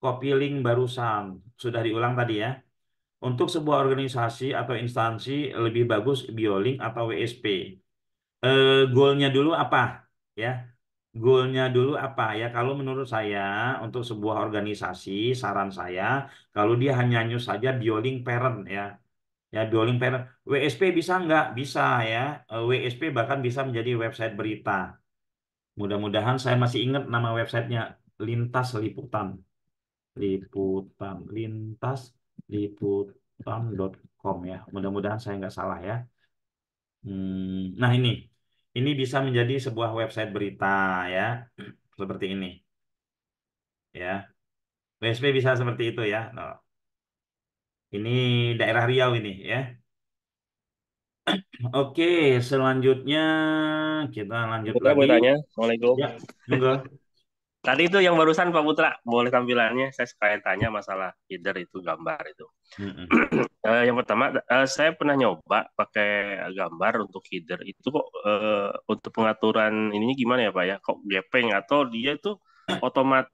Copy link barusan, sudah diulang tadi ya. Untuk sebuah organisasi atau instansi lebih bagus BioLink atau WSP. Goalnya dulu apa ya? Goalnya dulu apa ya? Kalau menurut saya untuk sebuah organisasi, saran saya kalau dia hanya news saja BioLink parent ya, ya BioLink parent. WSP bisa nggak? Bisa ya. WSP bahkan bisa menjadi website berita. Mudah-mudahan saya masih ingat nama websitenya Lintas Liputan. Lintas liputan.com ya. Mudah-mudahan saya nggak salah ya. Nah ini bisa menjadi sebuah website berita ya, seperti ini ya. WSP bisa seperti itu ya. Nah, ini daerah Riau ini ya. Oke, selanjutnya kita lanjut Putra lagi. boleh tanya? Assalamualaikum. Ya, monggo. Tadi itu yang barusan Pak Putra, boleh tampilannya? Saya sekalian tanya masalah header itu gambar itu. Mm-mm. Yang pertama, saya pernah nyoba pakai gambar untuk header itu kok untuk pengaturan ininya gimana ya Pak ya? Kok gepeng atau dia itu otomatis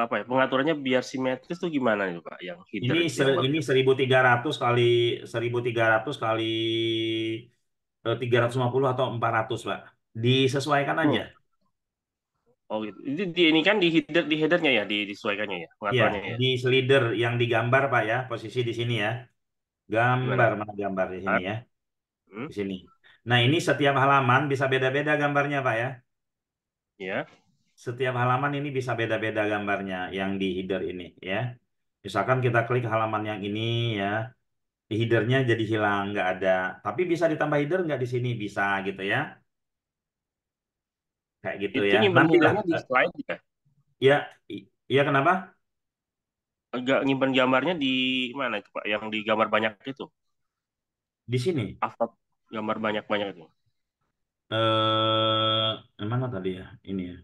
apa ya? Pengaturannya biar simetris tuh gimana nih Pak? Yang header itu yang Ini 1300 kali 350 atau 400, Pak. Disesuaikan aja. Oh gitu. Ini kan di headernya ya, disesuaikannya ya, Iya, pengaturannya ya. di slider yang digambar, Pak ya, posisi di sini ya. Gambar Gimana? mana gambar di sini ya, Hmm? di sini. Nah, ini setiap halaman bisa beda-beda gambarnya, Pak ya. Ya. Setiap halaman ini bisa beda-beda gambarnya yang di header ini ya. Misalkan kita klik halaman yang ini ya, di headernya jadi hilang, nggak ada. Tapi bisa ditambah header nggak di sini? Bisa gitu ya. Kayak gitu Itu ya. nyimpen Nantilah. headernya di slide ya. Ya, iya kenapa? Enggak nyimpen gambarnya di mana itu Pak? Yang di gambar banyak itu. Di sini. Upload gambar banyak-banyak itu. Mana tadi ya? Ini ya.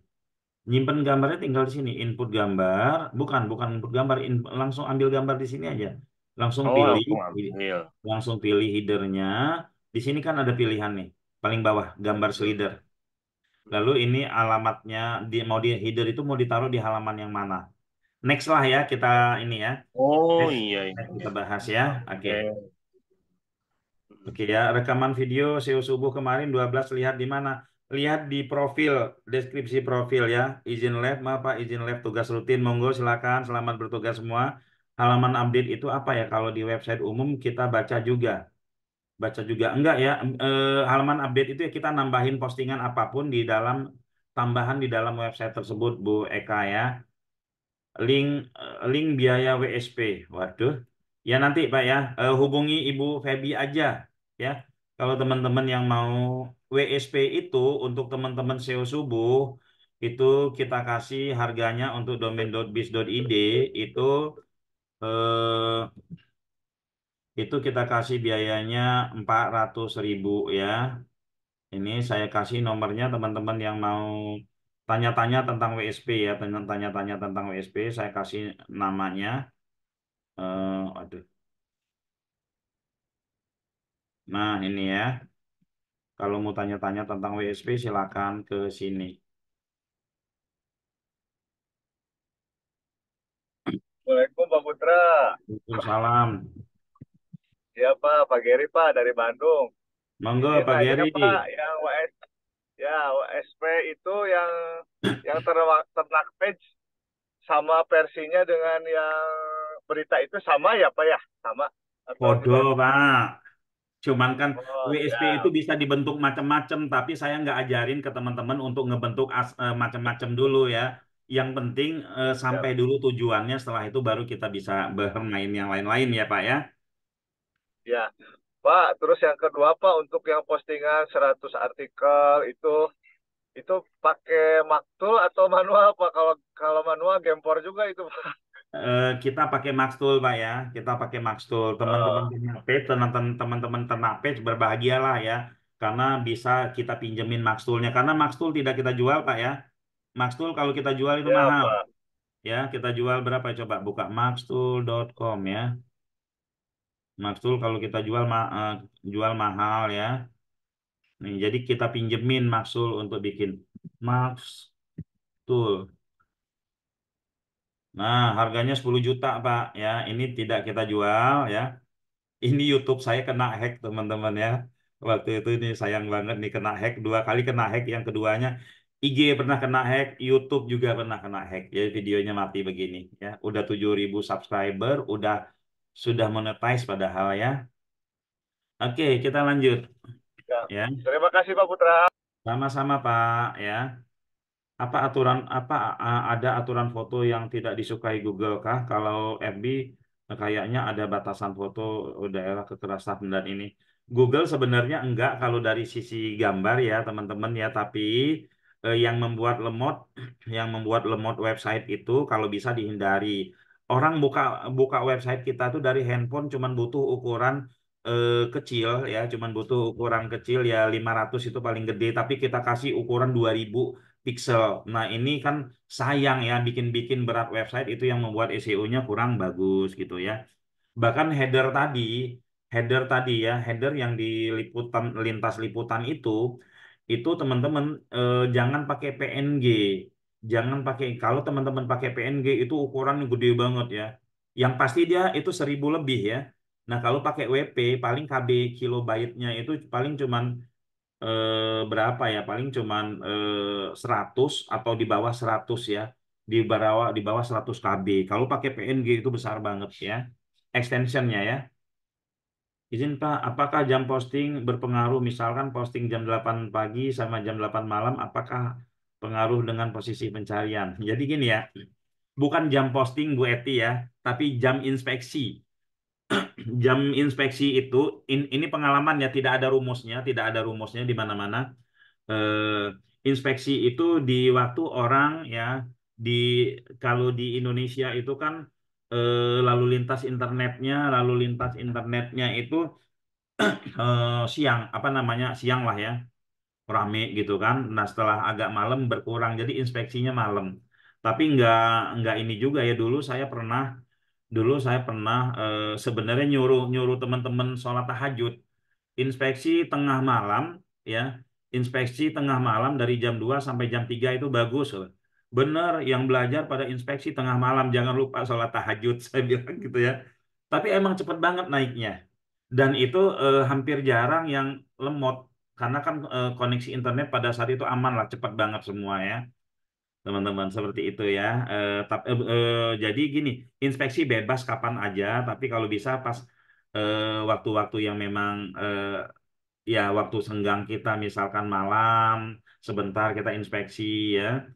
Nyimpen gambarnya tinggal di sini. Input gambar, bukan input gambar, langsung ambil gambar di sini aja. Langsung Oh, pilih, langsung ambil. langsung pilih headernya. Di sini kan ada pilihan nih, paling bawah gambar slider. Lalu ini alamatnya mau di header itu mau ditaruh di halaman yang mana? Next lah ya kita ini ya. Oh Next, iya, next iya. kita bahas ya. Oke. Oke. Oke ya, rekaman video SEO subuh kemarin 12 lihat di mana? Lihat di profil, deskripsi profil ya. Izin live, maaf Pak, izin live tugas rutin. Monggo silakan, selamat bertugas semua. Halaman update itu apa ya? Kalau di website umum kita baca juga. Baca juga. Enggak ya, halaman update itu ya kita nambahin postingan apapun di dalam, tambahan di dalam website tersebut, Bu Eka ya. Link link biaya WSP. Waduh. Ya nanti Pak ya, hubungi Ibu Feby aja ya. Kalau teman-teman yang mau WSP itu untuk teman-teman SEO subuh itu kita kasih harganya untuk domain.biz.id itu eh, itu kita kasih biayanya 400.000 ya. Ini saya kasih nomornya teman-teman yang mau tanya-tanya tentang WSP ya, tanya-tanya tentang WSP saya kasih namanya. Aduh. Nah, ini ya. Kalau mau tanya-tanya tentang WSP silakan ke sini. Assalamualaikum Pak Putra. Waalaikumsalam. Ya Pak Geri Pak dari Bandung. Monggo Ini Pak nanya Geri. Pak, yang WSP itu yang ternak page sama versinya dengan yang berita itu sama ya Pak ya? Sama atau Podo gimana? Pak. Cuman kan Oh WSP itu siap, bisa dibentuk macam-macam, tapi saya nggak ajarin ke teman-teman untuk ngebentuk macam-macam dulu ya. Yang penting sampai siap. dulu tujuannya, setelah itu baru kita bisa bermain yang lain-lain ya Pak ya. Ya Pak, terus yang kedua Pak, untuk yang postingan 100 artikel itu pakai maktul atau manual Pak? Kalau kalau manual gempor juga itu Pak. kita pakai Maxtool Pak ya. Kita pakai Maxtool. Teman-teman Oh, ternak page, teman-teman ternak page berbahagialah ya. Karena bisa kita pinjemin Maxtoolnya. Karena Maxtool tidak kita jual Pak ya. Maxtool kalau kita jual itu ya mahal. Pak. Ya, kita jual berapa? Coba buka maxtool.com ya. Maxtool kalau kita jual mahal ya. Nih, jadi kita pinjemin Maxtool untuk bikin Maxtool. Nah, harganya 10 juta, Pak. Ya, ini tidak kita jual ya. Ini YouTube saya kena hack, teman-teman ya. Waktu itu ini sayang banget nih kena hack, 2 kali kena hack. Yang keduanya IG pernah kena hack, YouTube juga pernah kena hack. Jadi videonya mati begini ya. Udah 7.000 subscriber, sudah monetize padahal ya. Oke, kita lanjut Ya. ya. Terima kasih Pak Putra. Sama-sama, Pak ya. Ada aturan foto yang tidak disukai Google kah? Kalau FB kayaknya ada batasan foto daerah kekerasan dan ini. Google sebenarnya enggak kalau dari sisi gambar ya teman-teman ya, tapi yang membuat lemot website itu kalau bisa dihindari. Orang buka buka website kita tuh dari handphone cuman butuh ukuran kecil ya, cuman butuh ukuran kecil ya 500 itu paling gede, tapi kita kasih ukuran 2000 pixel. Nah, ini kan sayang ya bikin-bikin berat website itu yang membuat SEO-nya kurang bagus gitu ya. Bahkan header yang di lintas liputan itu teman-teman jangan pakai PNG. Jangan pakai kalau teman-teman pakai PNG itu ukuran gede banget ya. Yang pasti dia itu 1000 lebih ya. Nah, kalau pakai WP paling KB kilobyte-nya itu paling cuman berapa ya? Paling cuman 100 atau di bawah 100 ya. Di bawah 100 KB. Kalau pakai PNG itu besar banget ya. Extensionnya ya. Izin Pak, apakah jam posting berpengaruh? Misalkan posting jam 8 pagi sama jam 8 malam, apakah pengaruh dengan posisi pencarian? Jadi gini ya, bukan jam posting Bu Eti ya, tapi jam inspeksi. Jam inspeksi itu, ini pengalaman ya, tidak ada rumusnya di mana-mana. Inspeksi itu di waktu orang ya di kalau di Indonesia itu kan lalu lintas internetnya itu siang apa namanya siang lah ya rame gitu kan. Nah setelah agak malam berkurang jadi inspeksinya malam. Tapi nggak ini juga ya dulu saya pernah sebenarnya nyuruh nyuruh teman-teman sholat tahajud. Inspeksi tengah malam ya. Inspeksi tengah malam dari jam 2 sampai jam 3 itu bagus loh. Bener yang belajar pada inspeksi tengah malam jangan lupa sholat tahajud saya bilang gitu ya. Tapi emang cepet banget naiknya. Dan itu hampir jarang yang lemot karena kan koneksi internet pada saat itu aman lah cepat banget semua ya teman-teman seperti itu ya. Jadi gini inspeksi bebas kapan aja tapi kalau bisa pas waktu-waktu yang memang ya waktu senggang kita misalkan malam sebentar kita inspeksi ya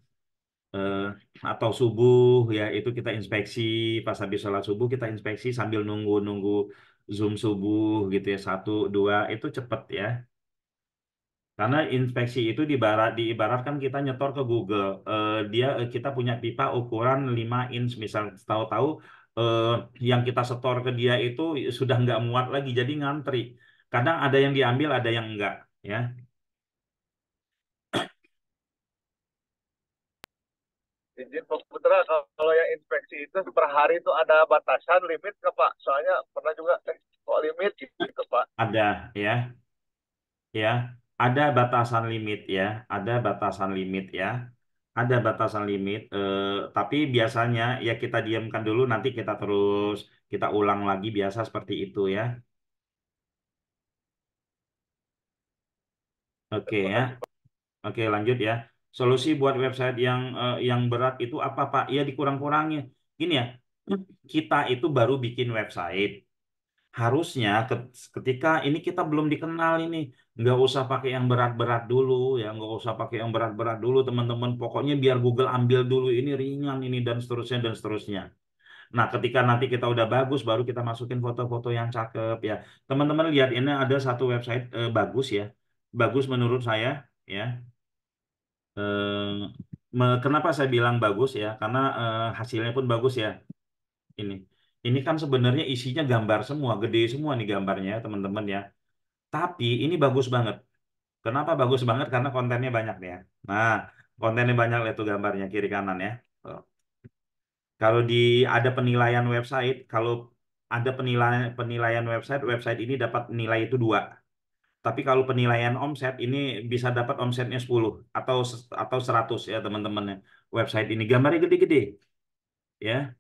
eh, atau subuh ya itu kita inspeksi pas habis sholat subuh kita inspeksi sambil nunggu-nunggu Zoom subuh gitu ya 1 2 itu cepet ya karena inspeksi itu diibaratkan kita nyetor ke Google. Kita punya pipa ukuran 5 inch misal tahu-tahu eh, yang kita setor ke dia itu sudah nggak muat lagi jadi ngantri kadang ada yang diambil ada yang enggak ya. Izin Pak Putra, kalau yang inspeksi itu per hari itu ada batasan limit nggak Pak? Soalnya pernah juga kok limit gitu Pak. Ada ya ya ada batasan limit ya ada batasan limit ya ada batasan limit tapi biasanya ya kita diamkan dulu nanti kita ulang lagi biasa seperti itu ya oke Terima ya kasih Pak. oke lanjut ya solusi buat website yang berat itu apa Pak ya dikurang-kurangin gini ya kita itu baru bikin website harusnya ketika ini kita belum dikenal ini nggak usah pakai yang berat-berat dulu ya nggak usah pakai yang berat-berat dulu teman-teman pokoknya biar Google ambil dulu ini ringan ini dan seterusnya. Nah ketika nanti kita udah bagus baru kita masukin foto-foto yang cakep ya teman-teman lihat ini ada satu website bagus ya bagus menurut saya ya. Kenapa saya bilang bagus ya karena hasilnya pun bagus ya Ini. Ini kan sebenarnya isinya gambar semua, gede semua nih gambarnya ya, teman-teman ya. Tapi ini bagus banget. Kenapa bagus banget? Karena kontennya banyak nih ya. Nah, kontennya banyak, lihat tuh gambarnya kiri kanan ya. Tuh. Kalau ada penilaian website, kalau ada penilaian penilaian website ini dapat nilai itu 2. Tapi kalau penilaian omset ini bisa dapat omsetnya 10 atau 100 ya teman-teman ya. Website ini gambarnya gede-gede ya.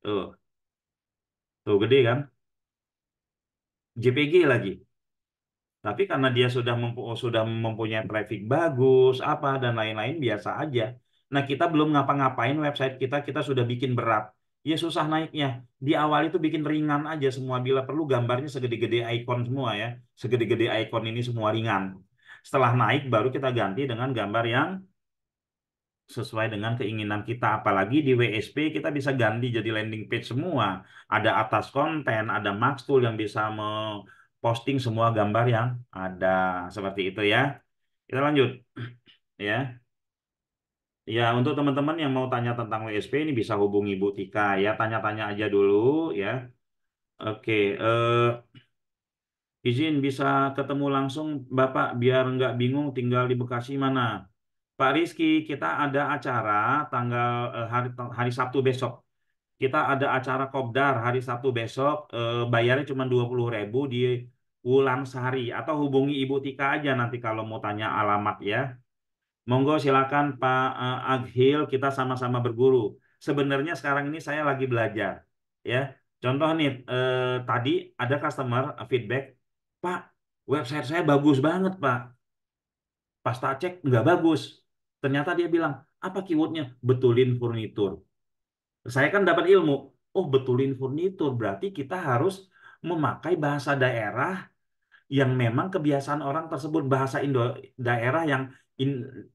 Tuh, tuh gede kan? JPG lagi. Tapi karena dia sudah mempunyai traffic bagus, apa dan lain-lain biasa aja. Nah, kita belum ngapa-ngapain website kita sudah bikin berat. Ya susah naiknya. Di awal itu bikin ringan aja semua. Bila perlu gambarnya segede-gede icon semua ya. Segede-gede icon ini semua ringan. Setelah naik baru kita ganti dengan gambar yang sesuai dengan keinginan kita. Apalagi di WSP kita bisa ganti jadi landing page semua. Ada atas konten, ada Max Tool yang bisa posting semua gambar yang ada. Seperti itu ya. Kita lanjut ya. Ya, untuk teman-teman yang mau tanya tentang WSP ini bisa hubungi Bu Tika ya. Tanya-tanya aja dulu ya. Oke, izin bisa ketemu langsung Bapak biar nggak bingung tinggal di Bekasi mana. Pak Rizky, kita ada acara tanggal hari Sabtu besok. Kita ada acara Kopdar hari Sabtu besok. Bayarnya cuma 20.000 di Wulan Sari. Atau hubungi Ibu Tika aja nanti kalau mau tanya alamat ya. Monggo silakan Pak Aghil, kita sama-sama berguru. Sebenarnya sekarang ini saya lagi belajar. Ya, contoh nih, tadi ada customer feedback, Pak, website saya bagus banget Pak. Pas tak cek nggak bagus. Ternyata dia bilang, apa keywordnya? Betulin furnitur. Saya kan dapat ilmu. Oh, betulin furnitur. Berarti kita harus memakai bahasa daerah yang memang kebiasaan orang tersebut, bahasa daerah yang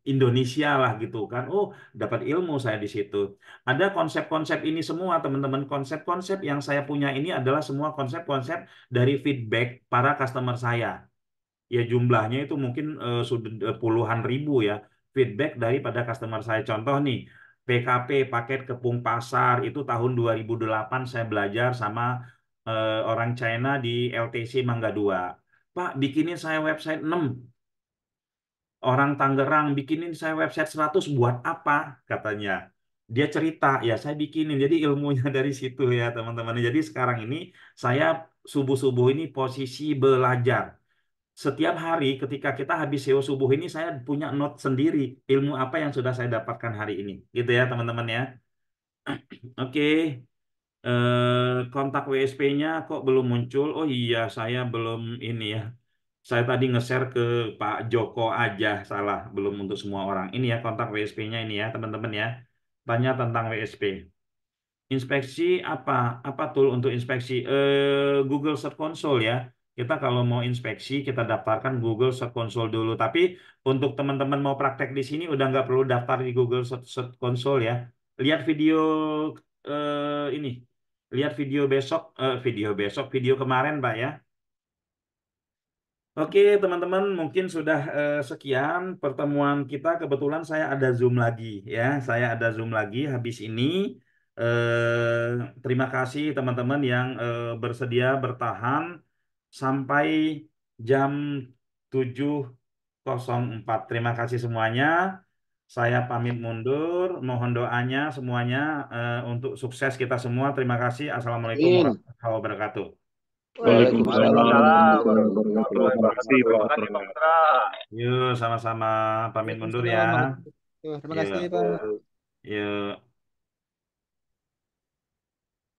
Indonesia lah gitu kan. Oh, dapat ilmu saya di situ. Ada konsep-konsep ini semua, teman-teman. Konsep-konsep yang saya punya ini adalah semua konsep-konsep dari feedback para customer saya. Ya jumlahnya itu mungkin sudah puluhan ribu ya feedback daripada customer saya. Contoh nih, PKP paket kepung pasar itu tahun 2008 saya belajar sama orang China di LTC Mangga 2. Pak, bikinin saya website 6. Orang Tangerang bikinin saya website 100 buat apa? Katanya. Dia cerita, ya saya bikinin. Jadi ilmunya dari situ ya teman-teman. Jadi sekarang ini saya subuh-subuh ini posisi belajar. Setiap hari ketika kita habis SEO subuh ini saya punya note sendiri ilmu apa yang sudah saya dapatkan hari ini. Gitu ya teman-teman ya. Oke. Kontak WSP-nya kok belum muncul? Oh iya, saya belum ini ya. Saya tadi nge-share ke Pak Joko aja, salah. Belum untuk semua orang. Ini ya kontak WSP-nya ini ya teman-teman ya. Tanya tentang WSP. Inspeksi apa? Apa tool untuk inspeksi? Google Search Console ya. Kita kalau mau inspeksi, kita daftarkan Google Search Console dulu. Tapi untuk teman-teman mau praktek di sini, udah nggak perlu daftar di Google Search Console ya. Lihat video ini. Lihat video kemarin, Pak ya. Oke, teman-teman, mungkin sudah sekian pertemuan kita. Kebetulan saya ada Zoom lagi, ya. Saya ada Zoom lagi habis ini. Terima kasih teman-teman yang bersedia bertahan sampai jam 7.04. Terima kasih semuanya. Saya pamit mundur. Mohon doanya semuanya untuk sukses kita semua. Terima kasih. Assalamualaikum Amin. warahmatullahi wabarakatuh. Waalaikumsalam Waalaikumsalam warahmatullahi warahmatullahi wabarakatuh. wabarakatuh. Terima kasih Pak Putra. Yuk, sama-sama pamit mundur ya. Waalaikumsalam warahmatullahi wabarakatuh. Terima kasih, Yuk, Pak. yuk.